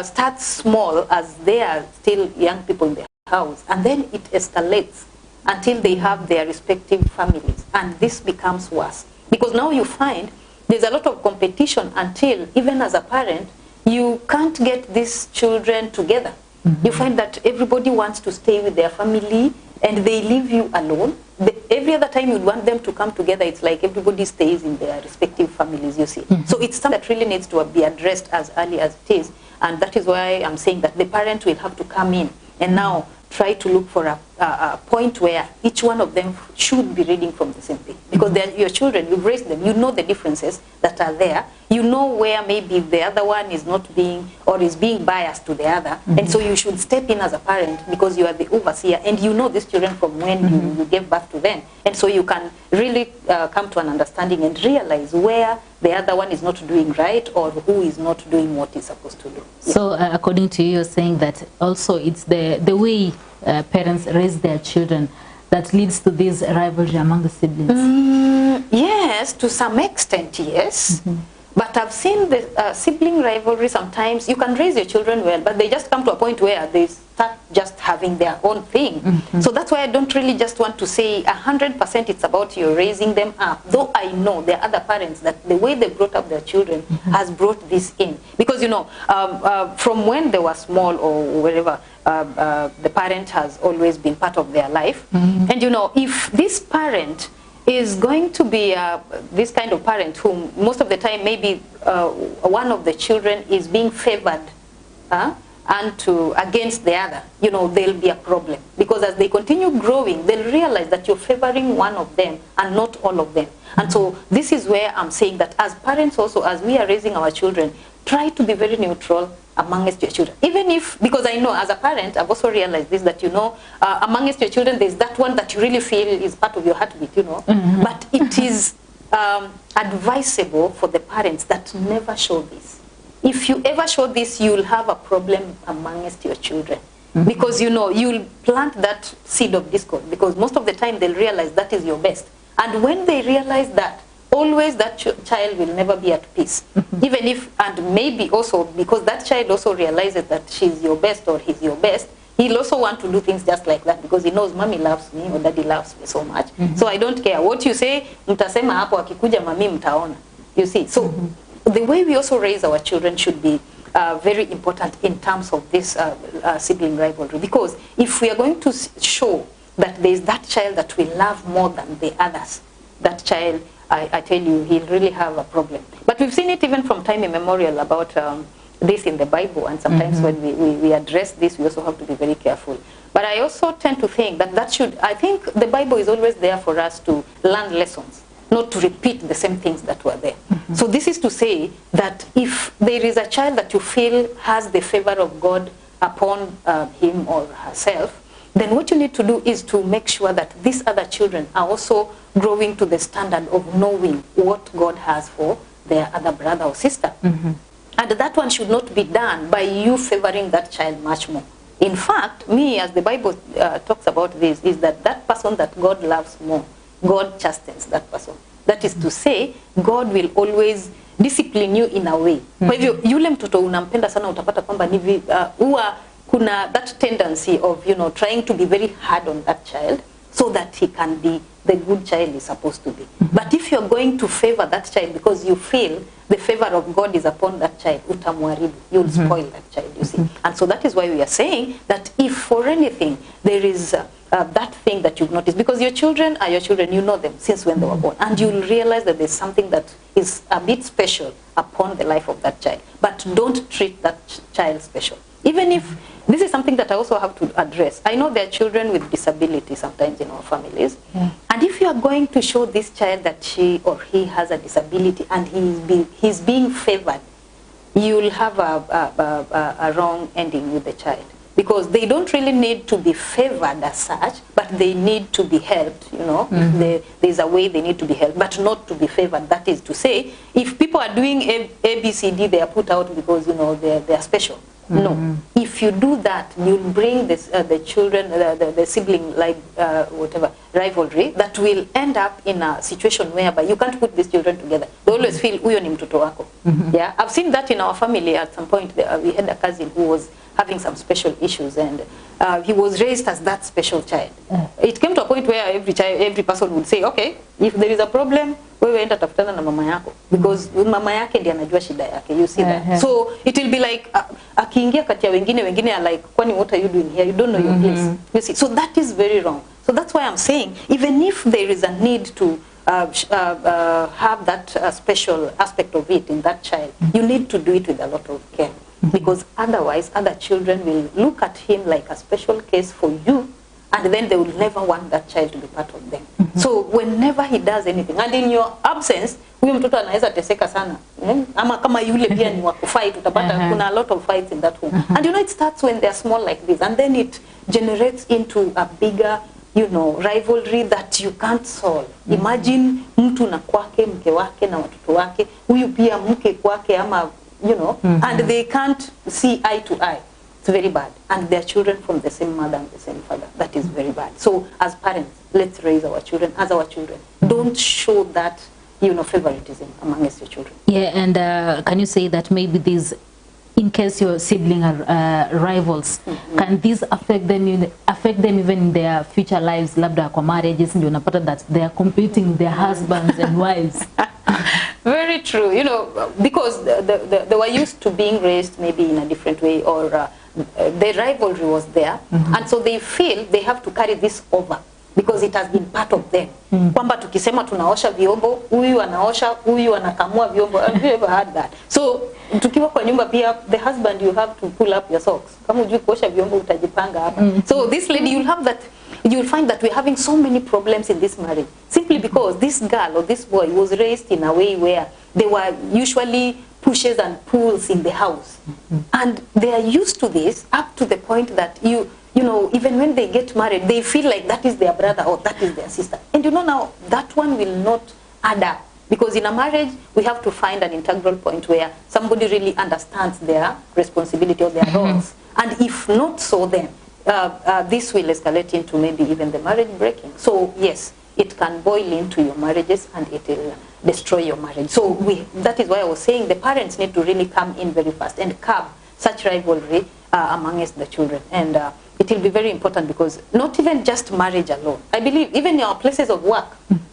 starts small as they are still young people in their house, and then it escalates until they have their respective families, and this becomes worse. Because now you find there's a lot of competition, until even as a parent, you can't get these children together. You find that everybody wants to stay with their family, and they leave you alone. Every other time you'd want them to come together, it's like everybody stays in their respective families, you see. So it's something that really needs to be addressed as early as it is. And that is why I'm saying that the parent will have to come in and now try to look for a point where each one of them should be reading from the same thing. Because they're your children, you've raised them, you know the differences that are there. You know where maybe the other one is not being, or is being biased to the other. And so you should step in as a parent, because you are the overseer, and you know these children from when you gave birth to them. And so you can really come to an understanding and realize where the other one is not doing right, or who is not doing what he's supposed to do. Yeah. So according to you, you're saying that also it's the way parents raise their children that leads to this rivalry among the siblings? Yes, to some extent, yes. But I've seen the sibling rivalry sometimes. You can raise your children well, but they just come to a point where they start just having their own thing. So that's why I don't really just want to say 100% it's about you raising them up. Though I know there are other parents that the way they brought up their children has brought this in. Because, you know, from when they were small or wherever, the parent has always been part of their life. And, you know, if this parent is going to be this kind of parent whom most of the time maybe one of the children is being favored and against the other, you know, there'll be a problem. Because because as they continue growing, they'll realize that you're favoring one of them and not all of them. And so this is where I'm saying that as parents also, as we are raising our children, try to be very neutral amongst your children. Even if, because I know as a parent, I've also realized this, that, you know, amongst your children, there's that one that you really feel is part of your heartbeat, you know. But it is advisable for the parents that never show this. If you ever show this, you'll have a problem amongst your children. Because, you know, you'll plant that seed of discord, because most of the time they'll realize that is your best. And when they realize that, always that child will never be at peace. Even if, and maybe also because that child also realizes that she's your best or he's your best, he'll also want to do things just like that, because he knows mommy loves me or daddy loves me so much. So I don't care what you say, mtasema hapo akikuja mami mtaona. You see, so the way we also raise our children should be very important in terms of this sibling rivalry, because if we are going to show that there is that child that we love more than the others, that child, I tell you, he'll really have a problem. But we've seen it even from time immemorial about this in the Bible, and sometimes when we address this, we also have to be very careful. But I also tend to think that I think the Bible is always there for us to learn lessons, not to repeat the same things that were there. So this is to say that if there is a child that you feel has the favor of God upon him or herself, then what you need to do is to make sure that these other children are also growing to the standard of knowing what God has for their other brother or sister. And that one should not be done by you favoring that child much more. In fact, me, as the Bible talks about this, is that person that God loves more, God chastens that person. That is to say, God will always discipline you in a way. Kwa hivyo, yule mtoto unampenda sana utapata kwamba huwa kuna that tendency of, you know, trying to be very hard on that child so that he can be the good child he's supposed to be. But if you're going to favor that child because you feel the favor of God is upon that child, utamwaribu, you'll spoil that child, you see. And so that is why we are saying that if for anything there is that thing that you've noticed, because your children are your children, you know them since when they were born, and you'll realize that there's something that is a bit special upon the life of that child. But don't treat that child special. Even if this is something that I also have to address. I know there are children with disability sometimes in our families. And if you are going to show this child that she or he has a disability and he's being favored, you'll have a wrong ending with the child. Because they don't really need to be favored as such, but they need to be helped, you know. There's a way they need to be helped, but not to be favored. That is to say, if people are doing A, B, C, D, they are put out because, you know, they are special. No. If you do that, you'll bring this, the children, the sibling, like whatever, rivalry that will end up in a situation whereby you can't put these children together. They always feel, huyo ni mtoto wako. Yeah, I've seen that in our family at some point. We had a cousin who was having some special issues, and he was raised as that special child. It came to a point where every person would say, okay, if there is a problem, wewe enda tafutana na mama yako, because mama yake ndiye anajua shida yake. You see that? So it will be like akiingia kati ya wengine are like, kwani what are you doing here? You don't know your place. You see, so that is very wrong. So that's why I'm saying, even if there is a need to have that special aspect of it in that child, you need to do it with a lot of care. Because otherwise, other children will look at him like a special case for you, and then they will never want that child to be part of them. So whenever he does anything, and in your absence, huyo mtoto anaweza teseka sana. Ama kama yule pia ni wa kufight, utapata kuna a lot of fights in that home. And you know, it starts when they are small like this, and then it generates into a bigger, you know, rivalry that you can't solve. Imagine mtu na kwake, mke wake na watoto wake, huyu pia mke kwake ama, you know, and they can't see eye to eye. It's very bad. And their children from the same mother and the same father. That is very bad. So as parents, let's raise our children as our children. Don't show that, you know, favoritism amongst your children. Yeah, and can you say that maybe these, in case your sibling are rivals, can this affect them even in their future lives, labda kwa marriages, ndio unapata that they are competing with their husbands and wives? Very true. You know, because they were used to being raised maybe in a different way, or the rivalry was there, and so they feel they have to carry this over because it has been part of them. Kwamba tukisema tunaosha vyombo, huyu anaosha, huyu anakamua vyombo. Have you ever had that? So tukiwa kwa nyumba pia, the husband, you have to pull up your socks. Kama hujui kuosha vyombo utajipanga hapa. So this lady, you'll have that you'll find that we're having so many problems in this marriage simply because this girl or this boy was raised in a way where there were usually pushes and pulls in the house. And they are used to this up to the point that you know, even when they get married, they feel like that is their brother or that is their sister. And you know, now that one will not add up. Because in a marriage, we have to find an integral point where somebody really understands their responsibility or their roles. And if not so, then this will escalate into maybe even the marriage breaking. So yes, it can boil into your marriages and it will destroy your marriage. So that is why I was saying the parents need to really come in very fast and curb such rivalry amongst the children. And it will be very important because not even just marriage alone. I believe even in our places of work,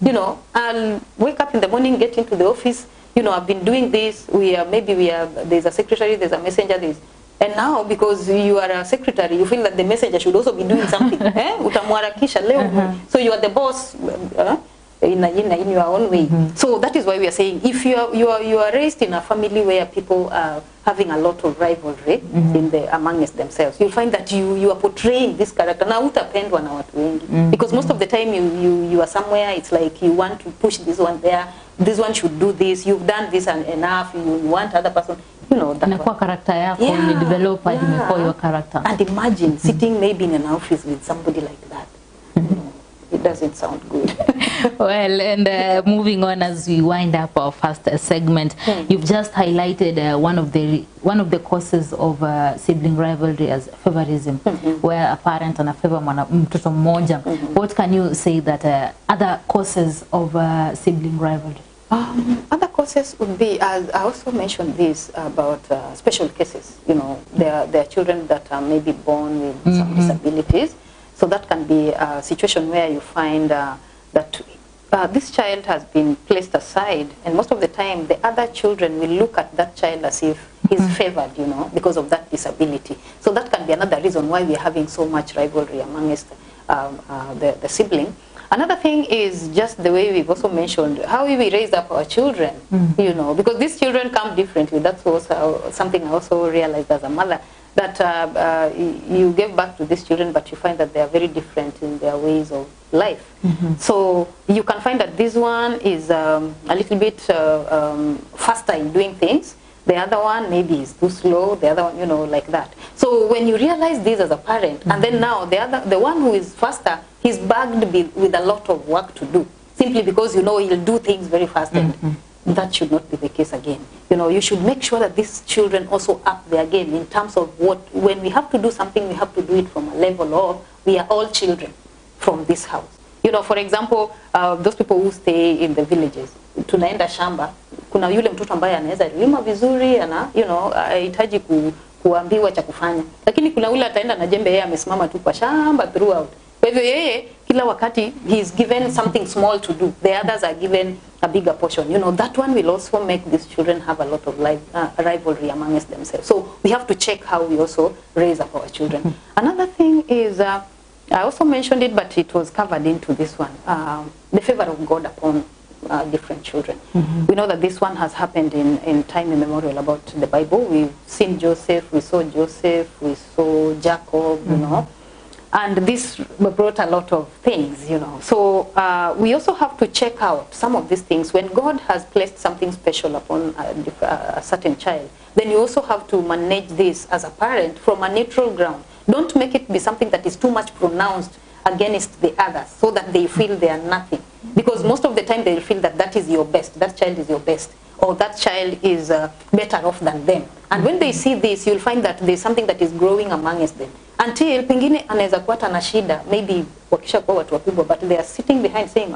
you know, I'll wake up in the morning, get into the office, you know, I've been doing this, there's a secretary, there's a messenger, and now because you are a secretary, you feel that the messenger should also be doing something. Utamwarakisha leo. So you are the boss in your own way. So that is why we are saying if you are raised in a family where people are having a lot of rivalry amongst themselves, you'll find that you are portraying this character. Na utapendwa na watu wengi. Because most of the time you are somewhere, it's like you want to push this one there, this one should do this, you've done this and enough, you want other person, you know, that inakuwa character yako, you develop your character. And imagine sitting maybe in an office with somebody like that. It doesn't sound good. Well, and moving on as we wind up our first segment, you've just highlighted one of the causes of sibling rivalry as favorism, where a parent and a favor mtoto mmoja. What can you say that other causes of sibling rivalry? Other causes would be, as I also mentioned this about special cases. You know, there are children that are maybe born with some disabilities. So that can be a situation where you find that this child has been placed aside, and most of the time the other children will look at that child as if he's favored, you know, because of that disability. So that can be another reason why we're having so much rivalry amongst the sibling. Another thing is just the way we've also mentioned, how we raise up our children, you know, because these children come differently. That's also something I also realized as a mother, that you give back to these children, but you find that they are very different in their ways of life. So you can find that this one is a little bit faster in doing things. The other one maybe is too slow. The other one, you know, like that. So when you realize this as a parent, and then now the one who is faster, he's bagged with a lot of work to do, simply because, you know, he'll do things very fast. And that should not be the case again. You know, you should make sure that these children also up their game in terms of when we have to do something, we have to do it from a level of, we are all children from this house. You know, for example, those people who stay in the villages, tunaenda shamba, kuna yule mtoto ambaye anaweza lima vizuri, you know, hahitaji kuambiwa cha kufanya. Lakini kuna yule ataenda na jembe, yeye amesimama tu kwa shamba throughout. Kwa hivyo yeye kila wakati he is given something small to do. The others are given a bigger portion. You know, that one will also make these children have a lot of rivalry amongst themselves. So we have to check how we also raise up our children. Another thing is, I also mentioned it, but it was covered into this one, the favor of God upon different children. We know that this one has happened in time immemorial about the Bible. We've seen Joseph, we saw Jacob, you know. And this brought a lot of things, you know. So we also have to check out some of these things. When God has placed something special upon a certain child, then you also have to manage this as a parent from a neutral ground. Don't make it be something that is too much pronounced against the others so that they feel they are nothing. Because most of the time they feel that that is your best, that child is your best, or that child is better off than them. And when they see this, you'll find that there's something that is growing amongst them. Until pengine anaweza kuwa na shida, maybe wakisha kuwa watu wakubwa, but they are sitting behind saying,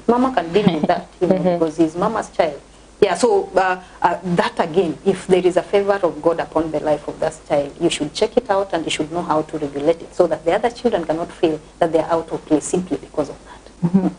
mama can deal with that, you know, because he's mama's child. Yeah, so that again, if there is a favor of God upon the life of that child, you should check it out and you should know how to regulate it so that the other children cannot feel that they are out of place simply because of that.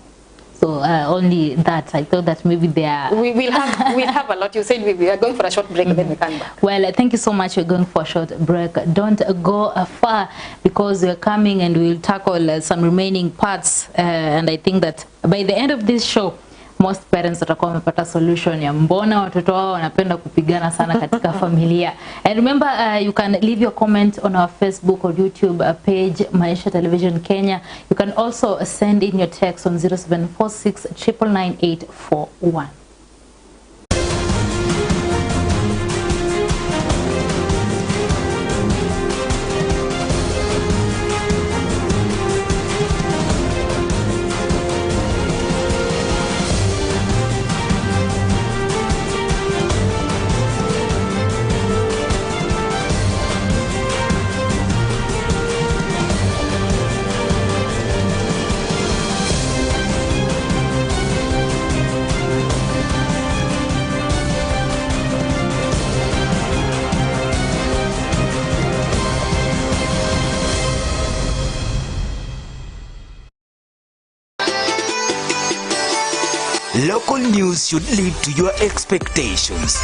So only that, I thought that maybe they are... We'll have a lot. You said we are going for a short break, then we come back. Well, thank you so much. We're going for a short break. Don't go far because we're coming and we'll tackle some remaining parts. And I think that by the end of this show, most parents watakuwa wamepata solution ya mbona watoto wao wanapenda kupigana sana katika familia. And remember, you can leave your comment on our Facebook or YouTube page, Maisha Television Kenya. You can also send in your text on 0746 999 841. Local news should live to your expectations.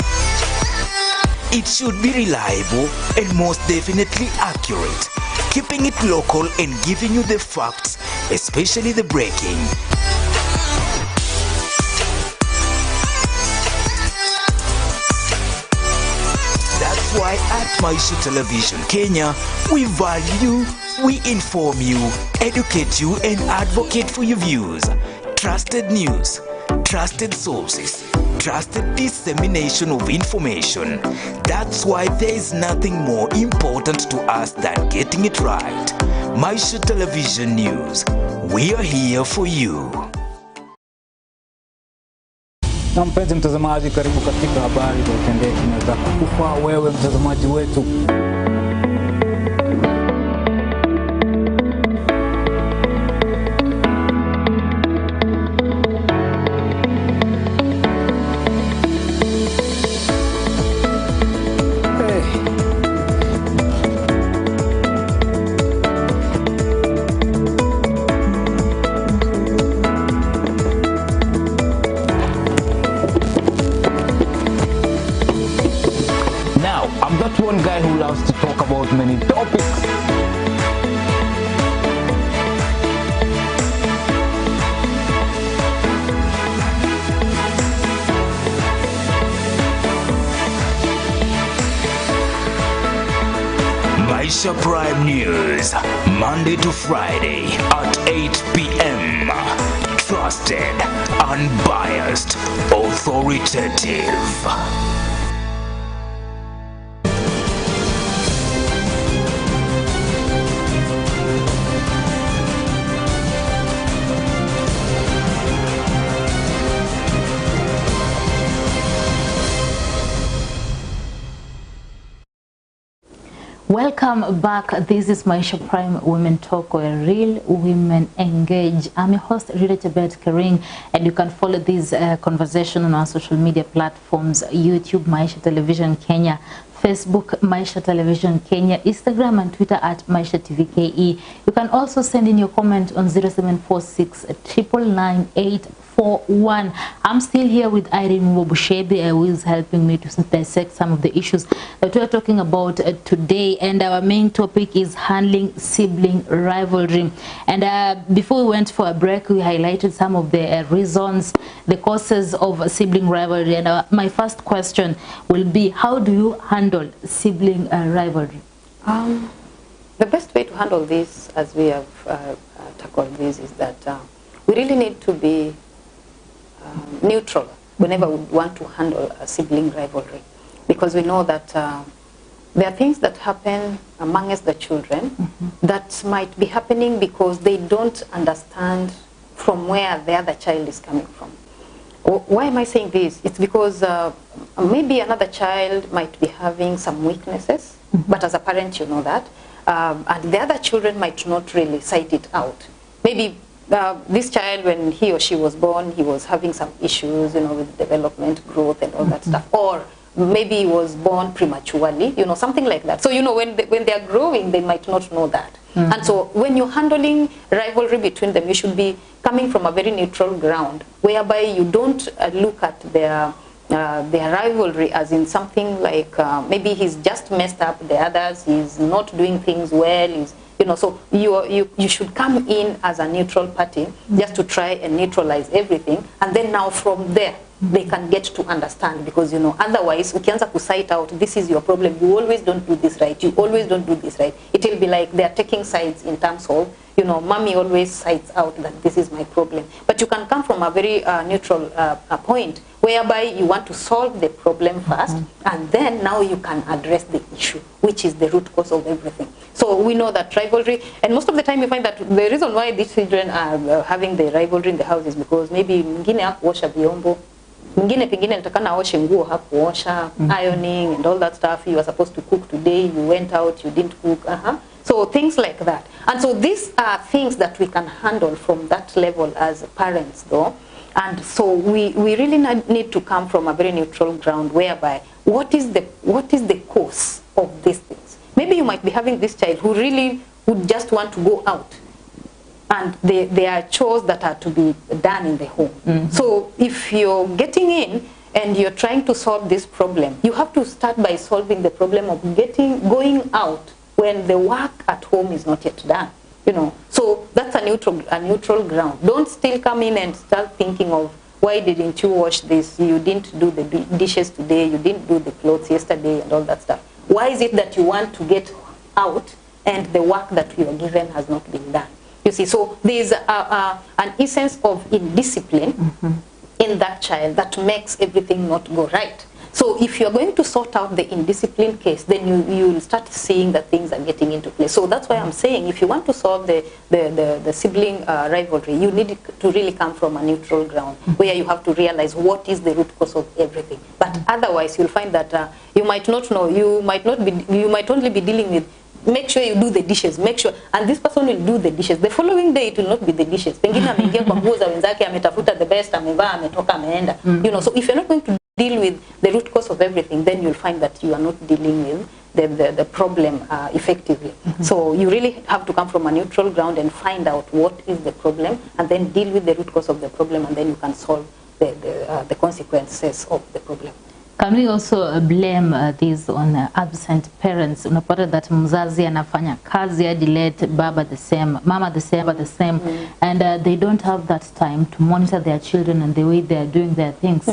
It should be reliable and most definitely accurate, keeping it local and giving you the facts, especially the breaking. That's why at Maisha Television Kenya, we value, we inform you, educate you and advocate for your views. Trusted news, trusted sources, trusted dissemination of information. That's why there is nothing more important to us than getting it right. Maisha Television News, we are here for you. Na mpenzi mtazamaji, karibu katika habari za utendeti na za kufa wewe mtazamaji wetu. One guy who loves to talk about many topics. Maisha Prime News, Monday to Friday at 8 p.m. Trusted, unbiased, authoritative. Welcome back. This is Maisha Prime Women Talk, where real women engage. I'm your host, Rita Tebet Kering, and you can follow this conversation on our social media platforms: YouTube, Maisha Television Kenya, Facebook, Maisha Television Kenya, Instagram and Twitter at Maisha TV KE. You can also send in your comment on 0746 999 841. I'm still here with Irene Mwobushebe, who is helping me to dissect some of the issues that we're talking about today. And our main topic is handling sibling rivalry. And before we went for a break, we highlighted some of the reasons, the causes of sibling rivalry. And my first question will be, how do you handle sibling rivalry? The best way to handle this, as we have tackled this, is that we really need to be neutral whenever we want to handle a sibling rivalry, because we know that there are things that happen amongst the children that might be happening because they don't understand from where the other child is coming from. Why am I saying this? It's because maybe another child might be having some weaknesses, but as a parent you know that, and the other children might not really cite it out. Maybe this child, when he or she was born, he was having some issues, you know, with development, growth and all that stuff. Or maybe he was born prematurely, you know, something like that. So, you know, when they are growing, they might not know that. And so when you're handling rivalry between them, you should be coming from a very neutral ground, whereby you don't look at their rivalry as in something like maybe he's just messed up the others, he's not doing things well, You know, so you should come in as a neutral party just to try and neutralize everything, and then now from there they can get to understand, because, you know, otherwise ukianza ku cite out, this is your problem, you always don't do this right, you always don't do this right, it will be like they are taking sides in terms of, you know, mommy always cites out that this is my problem. But you can come from a very neutral point whereby you want to solve the problem first, and then now you can address the issue, which is the root cause of everything. So we know that rivalry, and most of the time you find that the reason why these children are having the rivalry in the house is because maybe mwingine hakuosha vyombo, mwingine pengine nitakana aoshe nguo hakuosha, ironing and all that stuff. You were supposed to cook today, you went out, you didn't cook. So things like that. And so these are things that we can handle from that level as parents, though. And so we really need to come from a very neutral ground, whereby what is the cause of these things. Maybe you might be having this child who really would just want to go out, and there are chores that are to be done in the home. So if you're getting in and you're trying to solve this problem, you have to start by solving the problem of going out when the work at home is not yet done. You know, so that's a neutral ground. Don't still come in and start thinking of, why didn't you wash this? You didn't do the dishes today. You didn't do the clothes yesterday and all that stuff. Why is it that you want to get out and the work that you are given has not been done? You see, so there's an essence of indiscipline in that child that makes everything not go right. So if you're going to sort out the indiscipline case, then you'll start seeing that things are getting into place. So that's why I'm saying, if you want to solve the sibling rivalry, you need to really come from a neutral ground, where you have to realize what is the root cause of everything. But otherwise, you'll find that you might not know, you might only be dealing with, make sure you do the dishes, make sure, and this person will do the dishes. The following day it will not be the dishes. Pengine ameingia kwa nguo za wenzake, ametafuta the best, amevaa, ametoka, ameenda. You know, so if you're not going to deal with the root cause of everything, then you'll find that you are not dealing with the problem effectively. So you really have to come from a neutral ground and find out what is the problem, and then deal with the root cause of the problem, and then you can solve the consequences of the problem. Can we also blame this on absent parents? Unapata that mzazi anafanya kazi hadi late, baba the same, mama the same, baba the same, and they don't have that time to monitor their children and the way they are doing their things.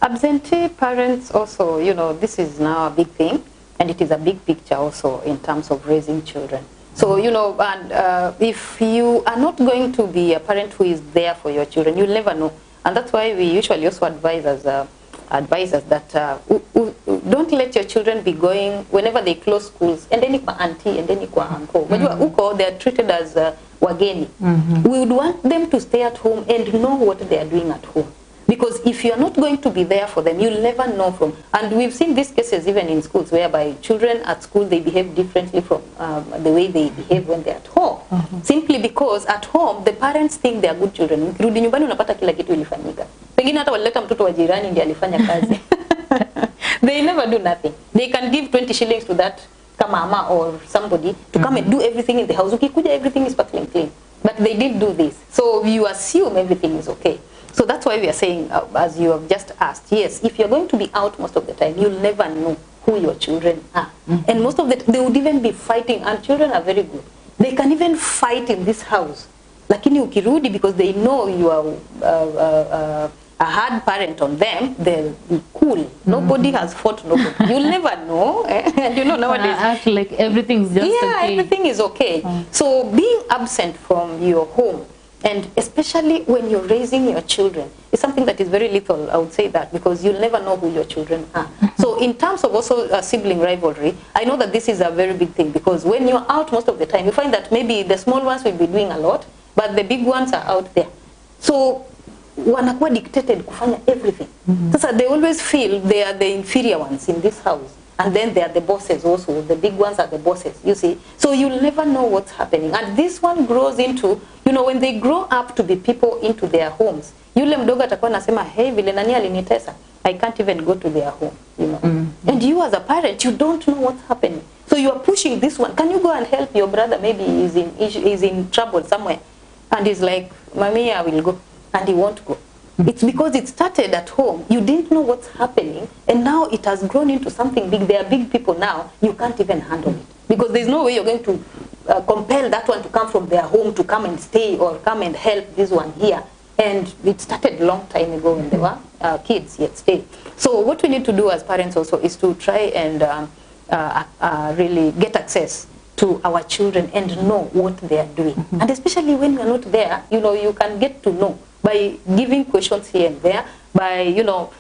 Absentee parents also, you know, this is now a big thing, and it is a big picture also in terms of raising children. So, you know, and if you are not going to be a parent who is there for your children, you'll never know. And that's why we usually also advise us that don't let your children be going whenever they close schools, and then kwa auntie, and then kwa uncle. Uko, they are treated as wageni. We would want them to stay at home and know what they are doing at home. Because if you're not going to be there for them, you'll never know from. And we've seen these cases even in schools, whereby children at school, they behave differently from the way they behave when they're at home. Simply because at home, the parents think they are good children. Ukirudi nyumbani unapata kila kitu ilifanyika. Pengine hata walileta mtoto wa jirani ndiye alifanya kazi. They never do nothing. They can give 20 shillings to that mama or somebody to come and do everything in the house. Ukikuja, everything is sparkling clean. But they didn't do this. So you assume everything is okay. So that's why we are saying, as you have just asked, yes, if you're going to be out most of the time, you'll never know who your children are. And most of they would even be fighting, and children are very good. They can even fight in this house. Lakini ukirudi, because they know you are a hard parent on them, they'll be cool. Nobody has fought nobody. You'll never know. And you know, nowadays, act like everything's just okay. Everything is okay. So being absent from your home, and especially when you're raising your children, is something that is very lethal, I would say that, because you'll never know who your children are. So in terms of also sibling rivalry, I know that this is a very big thing, because when you're out most of the time, you find that maybe the small ones will be doing a lot, but the big ones are out there. So wanakuwa dictated kufanya everything. So they always feel they are the inferior ones in this house. And then they are the bosses also. The big ones are the bosses, you see. So you'll never know what's happening. And this one grows into, you know, when they grow up to be people into their homes, yule mdogo atakuwa nasema, hey, vile nani alinitesa, I can't even go to their home, you know. And you as a parent, you don't know what's happening. So you are pushing this one. Can you go and help your brother? Maybe he's in trouble somewhere. And he's like, Mommy, I will go. And he won't go. It's because it started at home. You didn't know what's happening, and now it has grown into something big. They are big people now. You can't even handle it, because there's no way you're going to compel that one to come from their home to come and stay or come and help this one here. And it started a long time ago when they were kids yet still. So what we need to do as parents also is to try and really get access to our children and know what they are doing. And especially when you're not there, you know, you can get to know by giving questions here and there, by, you know,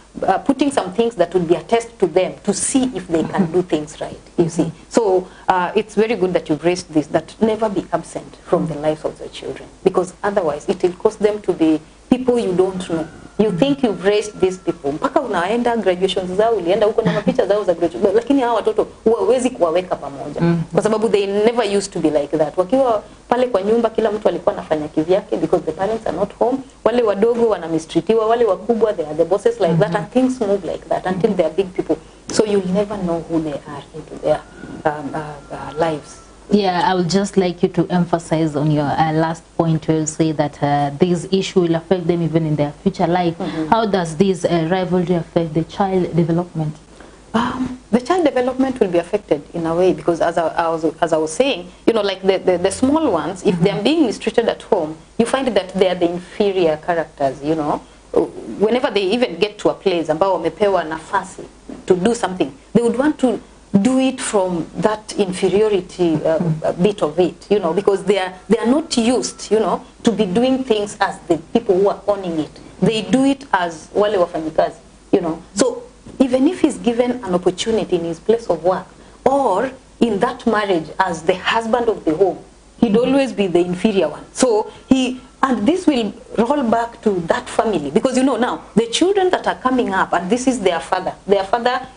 putting some things that would be a test to them to see if they can do things right, you see. So it's very good that you've raised this, that never be absent from the lives of the children, because otherwise it will cause them to be people you don't know. You think you've raised these people, mpaka unaenda graduations zao, ulienda huko na mapicha zao za graduation, lakini hawa watoto huwezi kuwaweka pamoja, kwa sababu they never used to be like that. Wakiwa pale kwa nyumba kila mtu alikuwa anafanya kivyake, because the parents are not home. Wale wadogo wanamistritiwa, wale wakubwa they are the bosses like that, and things move like that until they are big people. So you'll never know who they are into their lives. Yeah, I would just like you to emphasize on your last point where you say that this issue will affect them even in their future life. How does this rivalry affect the child development? The child development will be affected in a way, because as I was saying, you know, like the small ones, if they are being mistreated at home, you find that they are the inferior characters, you know. Whenever they even get to a place ambao wamepewa nafasi to do something, they would want to do it from that inferiority bit of it, you know, because they are not used, you know, to be doing things as the people who are owning it. They do it as wale wafanyikazi, you know. So even if he's given an opportunity in his place of work or in that marriage as the husband of the home, he'd always be the inferior one. So and this will roll back to that family, because you know now the children that are coming up, and this is their father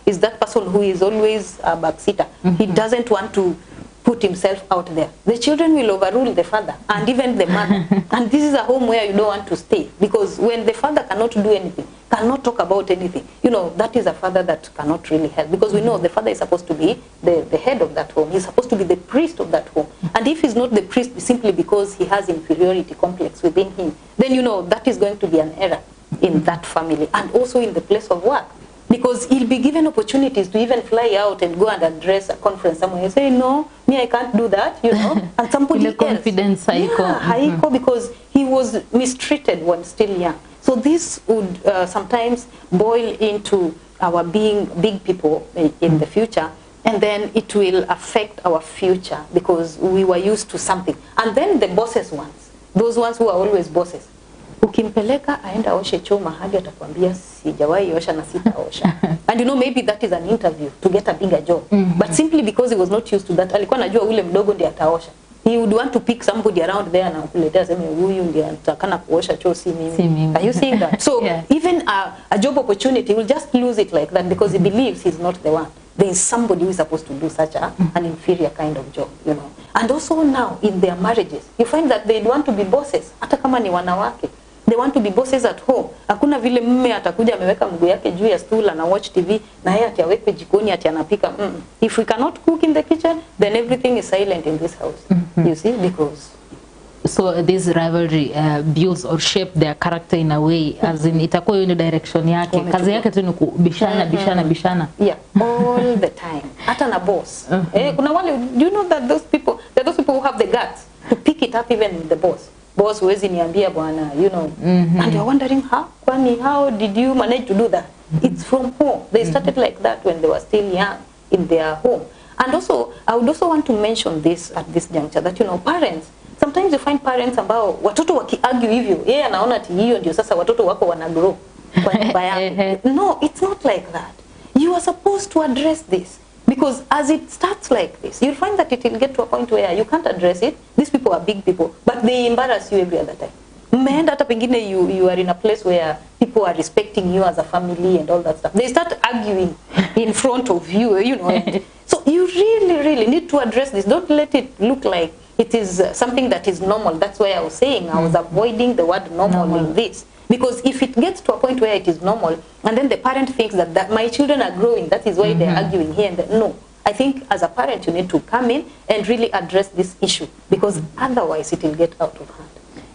is that person who is always a backseater. He doesn't want to put himself out there. The children will overrule the father and even the mother. And this is a home where you don't want to stay, because when the father cannot do anything, cannot talk about anything, you know, that is a father that cannot really help, because we know the father is supposed to be the head of that home. He's supposed to be the priest of that home. And if he's not the priest simply because he has inferiority complex within him, then you know that is going to be an error in that family and also in the place of work. Because he'll be given opportunities to even fly out and go and address a conference somewhere and say, no, me, I can't do that, you know. And somebody else. Confidence haiko, because he was mistreated when still young. So this would sometimes boil into our being big people in the future, and then it will affect our future because we were used to something. And then the bosses ones, those ones who are always bosses. Ukimpeleka aenda oshe choo mahali atakwambia sijawahi osha na sitaosha. And you know, maybe that is an interview to get a bigger job. But simply because he was not used to that, alikuwa anajua ule mdogo ndiye ataosha. He would want to pick somebody around there na kuletea sema huyu ndiye atakana kuosha choo, si mimi. Are you seeing that? So even a job opportunity will just lose it like that because he believes he's not the one. There is somebody who is supposed to do such an inferior kind of job, you know. And also now in their marriages, you find that they want to be bosses, hata kama ni wanawake. They want to be bosses at home. Hakuna vile mume atakuja ameweka mguu yake juu ya stool na watch TV na yeye ati awekwe jikoni ati anapika. If we cannot cook in the kitchen, then everything is silent in this house. You see, because so this rivalry builds or shape their character in a way, as in itakuwa hiyo direction yake. Kazi yake tu ni kubishana. Yeah, all the time. Hata na boss. Kuna wale, do you know that those people who have the guts to pick it up even with the boss. Boss huwezi niambia bwana, you know. And you're wondering how did you manage to do that? It's from home. They started like that when they were still young in their home. And also, I would also want to mention this at this juncture, that you know, parents, sometimes you find parents ambao watoto waki-argue hivyo, yeye anaona ati hiyo ndio sasa watoto wako wana grow kwa nyumba yako. No, it's not like that. You are supposed to address this. Because as it starts like this, you'll find that it will get to a point where you can't address it. These people are big people, but they embarrass you every other time. Mmeenda hata pengine you are in a place where people are respecting you as a family and all that stuff. They start arguing in front of you, you know. So you really need to address this. Don't let it look like it is something that is normal. That's why I was saying I was avoiding the word normal in this. Because if it gets to a point where it is normal, and then the parent thinks that my children are growing, that is why they're arguing here and there. No. I think as a parent you need to come in and really address this issue, because otherwise it will get out of hand.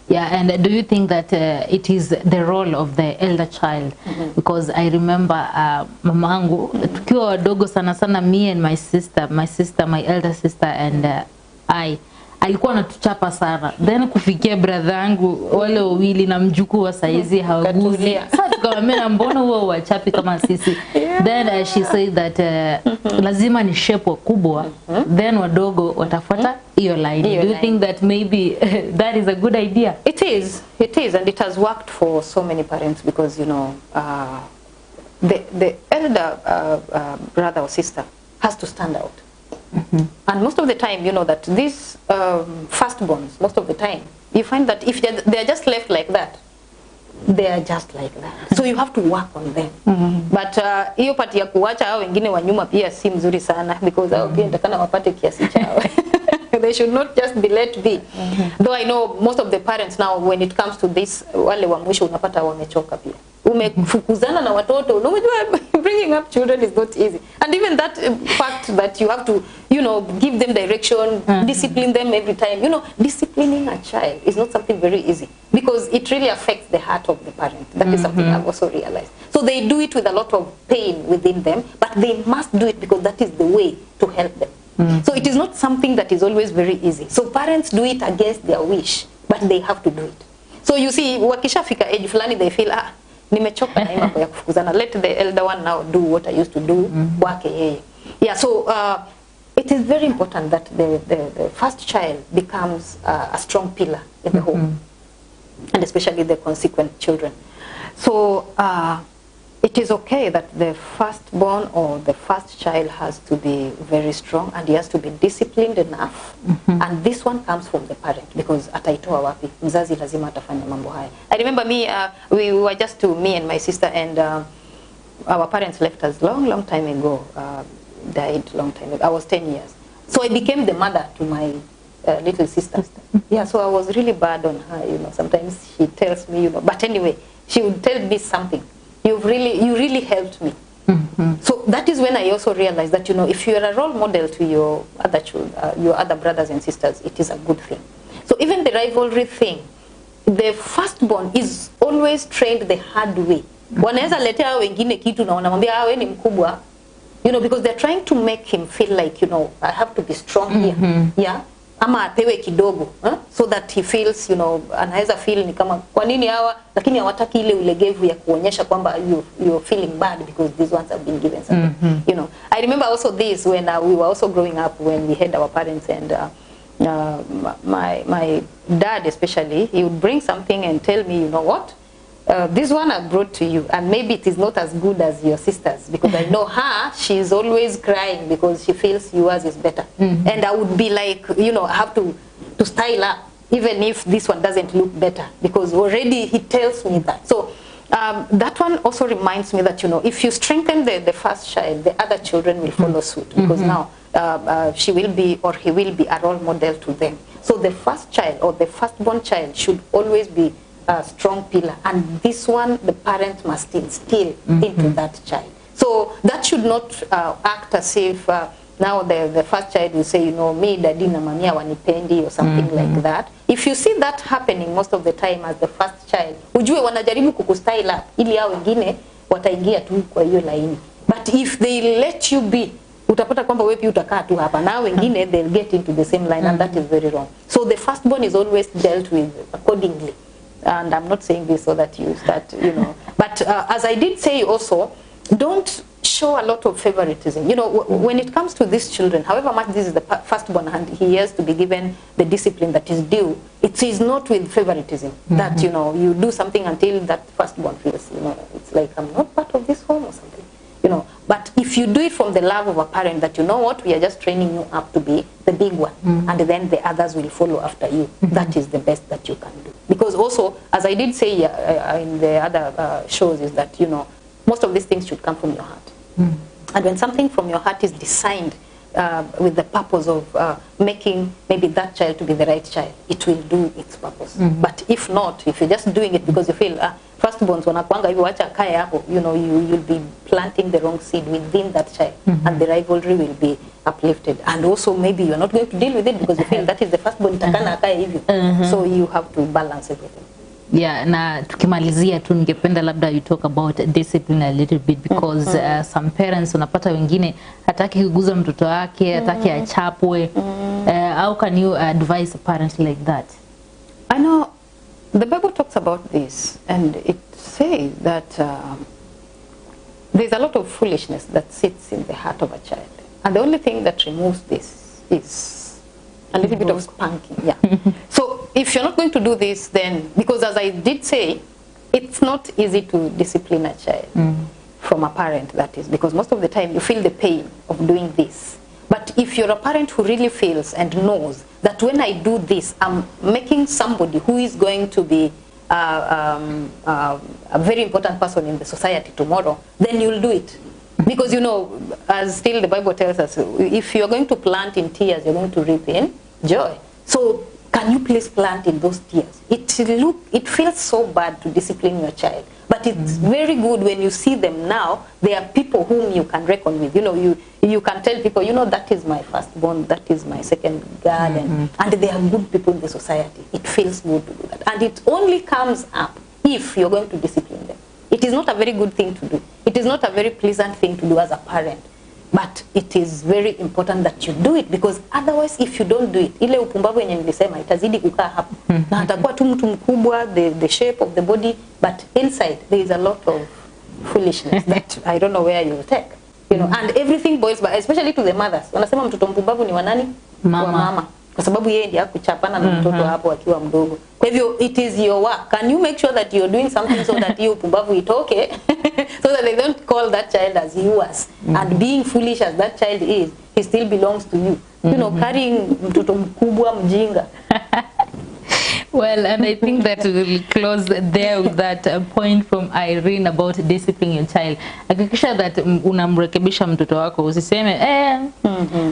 Yeah, and do you think that it is the role of the elder child? Because I remember mamangu, tukiwa wadogo sana, me and my elder sister and alikuwa anatuchapa sana. Then kufikia brother yangu wale wawili na mjukuu wa saizi hawaguzi. Sasa tukamwambia mbona huo wachapi kama sisi. Then she said that lazima ni shape wakubwa, then wadogo watafuata hiyo line. Do you think that maybe that is a good idea? It is, and it has worked for so many parents because, you know, the elder brother or sister has to stand out. And most of the time, you know, that these firstborns, most of the time, you find that if they are just left like that, they are just like that. So you have to work on them. But hiyo part ya kuacha hao wengine wa nyuma pia si mzuri sana because hao pia ndakana wapate kiasi chao. They should not just be let be. Though I know most of the parents now, when it comes to this, wale wa mwisho unapata wamechoka pia. Umefukuzana na watoto. Unajua bringing up children is not easy. And even that fact that you have to, you know, give them direction, discipline them every time. You know, disciplining a child is not something very easy because it really affects the heart of the parent. That is something I've also realized. So they do it with a lot of pain within them, but they must do it because that is the way to help them. So it is not something that is always very easy. So parents do it against their wish, but they have to do it. So you see, wakishafika age fulani, they feel, nimechoka na mambo ya kufukuzana. Let the elder one now do what I used to do. Wake yeye. Yeah, so it is very important that the first child becomes a strong pillar in the home, and especially the consequent children. So it is okay that the firstborn or the first child has to be very strong and he has to be disciplined enough. And this one comes from the parent because ataitoa wapi? Mzazi lazima atafanya mambo haya. I remember we were just me and my sister, and our parents left us long time ago, died long time ago. I was 10 years. So I became the mother to my little sister. Yeah, so I was really bad on her, you know. Sometimes she tells me, you know, but anyway, she would tell me something. You really helped me. So that is when I also realized that, you know, if you are a role model to your other children, your other brothers and sisters, it is a good thing. So even the rivalry thing, the firstborn is always trained the hard way. Wanaweza letea wengine kitu na wanamwambia wewe ni mkubwa, you know, because they're trying to make him feel like, you know, I have to be strong here. Yeah. Ama apewe kidogo, so that he feels, you know, anaweza feel ni kama kwa nini hawa, lakini hawataki ile ulegevu ya kuonyesha kwamba you're feeling bad because these ones have been given something. You know, I remember also this when we were also growing up, when we had our parents, and my dad especially, he would bring something and tell me, you know what, this one I brought to you, and maybe it is not as good as your sister's because I know her, she's always crying because she feels yours is better. And I would be like, you know, I have to style up even if this one doesn't look better because already he tells me that. So that one also reminds me that, you know, if you strengthen the first child, the other children will follow suit because now she will be or he will be a role model to them. So the first child or the firstborn child should always be a strong pillar, and this one the parent must instill into that child. So that should not act as if now the first child will say, you know, me daddy na mami wanipendi or something like that. If you see that happening most of the time as the first child, ujue wanajaribu kukustyle up ili hao wengine wataingia tu kwa hiyo laini. But if they let you be, utapata kwamba wewe pia utakaa tu hapa na wengine they'll get into the same line, and that is very wrong. So the firstborn is always dealt with accordingly. And I'm not saying this so that you start, you know. But as I did say also, don't show a lot of favoritism. You know, when it comes to these children, however much this is the firstborn and he has to be given the discipline that is due, it is not with favoritism that, you know, you do something until that firstborn feels, you know, it's like I'm not part of this home or something. You know, but if you do it from the love of a parent that, you know what, we are just training you up to be the big one, and then the others will follow after you. That is the best that you can do. Because also, as I did say in the other shows, is that, you know, most of these things should come from your heart. And when something from your heart is designed with the purpose of making maybe that child to be the right child, it will do its purpose. But if not, if you're just doing it because you feel firstborns wanakuanga hivyo wacha kae hapo, you know, you'll be planting the wrong seed within that child, and the rivalry will be uplifted. And also maybe you're not going to deal with it because you feel that is the firstborn takana kae hivyo. So you have to balance everything. Yeah, na tukimalizia tu ningependa labda you talk about discipline a little bit because some parents unapata wengine hataki kuguza mtoto wake, hataki achapwe. how can you advise a parent like that? I know the Bible talks about this, and it says that there's a lot of foolishness that sits in the heart of a child. And the only thing that removes this is a little bit of spanking. Yeah. So if you're not going to do this, then, because as I did say, it's not easy to discipline a child from a parent, that is, because most of the time you feel the pain of doing this. But if you're a parent who really feels and knows that when I do this, I'm making somebody who is going to be a very important person in the society tomorrow, then you'll do it. Because, you know, as still the Bible tells us, if you're going to plant in tears, you're going to reap in joy. So can you please plant in those tears? It feels so bad to discipline your child, but it's very good when you see them now. They are people whom you can reckon with. You know, you can tell people, you know, that is my firstborn, that is my second girl, and they are good people in the society. It feels good to do that. And it only comes up if you're going to discipline them. It is not a very good thing to do. It is not a very pleasant thing to do as a parent. But it is very important that you do it, because otherwise if you don't do it, ile upumbavu yenye nilisema itazidi kukaa hapo. Na atakuwa tu mtu mkubwa, the shape of the body, but inside there is a lot of foolishness that I don't know where you will take. You know, and everything boils back, especially to the mothers. Wanasema mtoto mpumbavu ni wa nani? Wa mama. Kwa sababu yeye ndiye hakuchapana na mtoto hapo akiwa mdogo. Kwa hivyo it is your work. Can you make sure that you're doing something so that hiyo upumbavu itoke? So that they don't call that child as you was. And being foolish as that child is, he still belongs to you. You know, carrying mtoto mkubwa mjinga. Well, and I think that we'll close there with that point from Irene about disciplining your child. Hakikisha that unamrekebisha mtoto wako, usiseme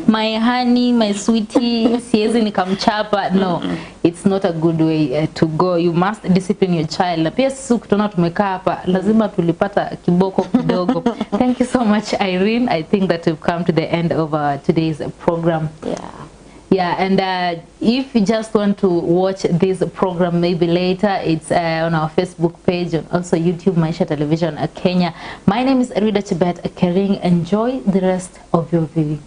my honey, my sweetie, siwezi nikamchapa. No, it's not a good way to go. You must discipline your child. Na pia sisi kutona tumekaa hapa, lazima tulipata kiboko kidogo. Thank you so much, Irene. I think that we've come to the end of today's program. Yeah, and if you just want to watch this program maybe later, it's on our Facebook page and also YouTube, Maisha Television Kenya. My name is Rida Chibet Kering. Enjoy the rest of your viewing.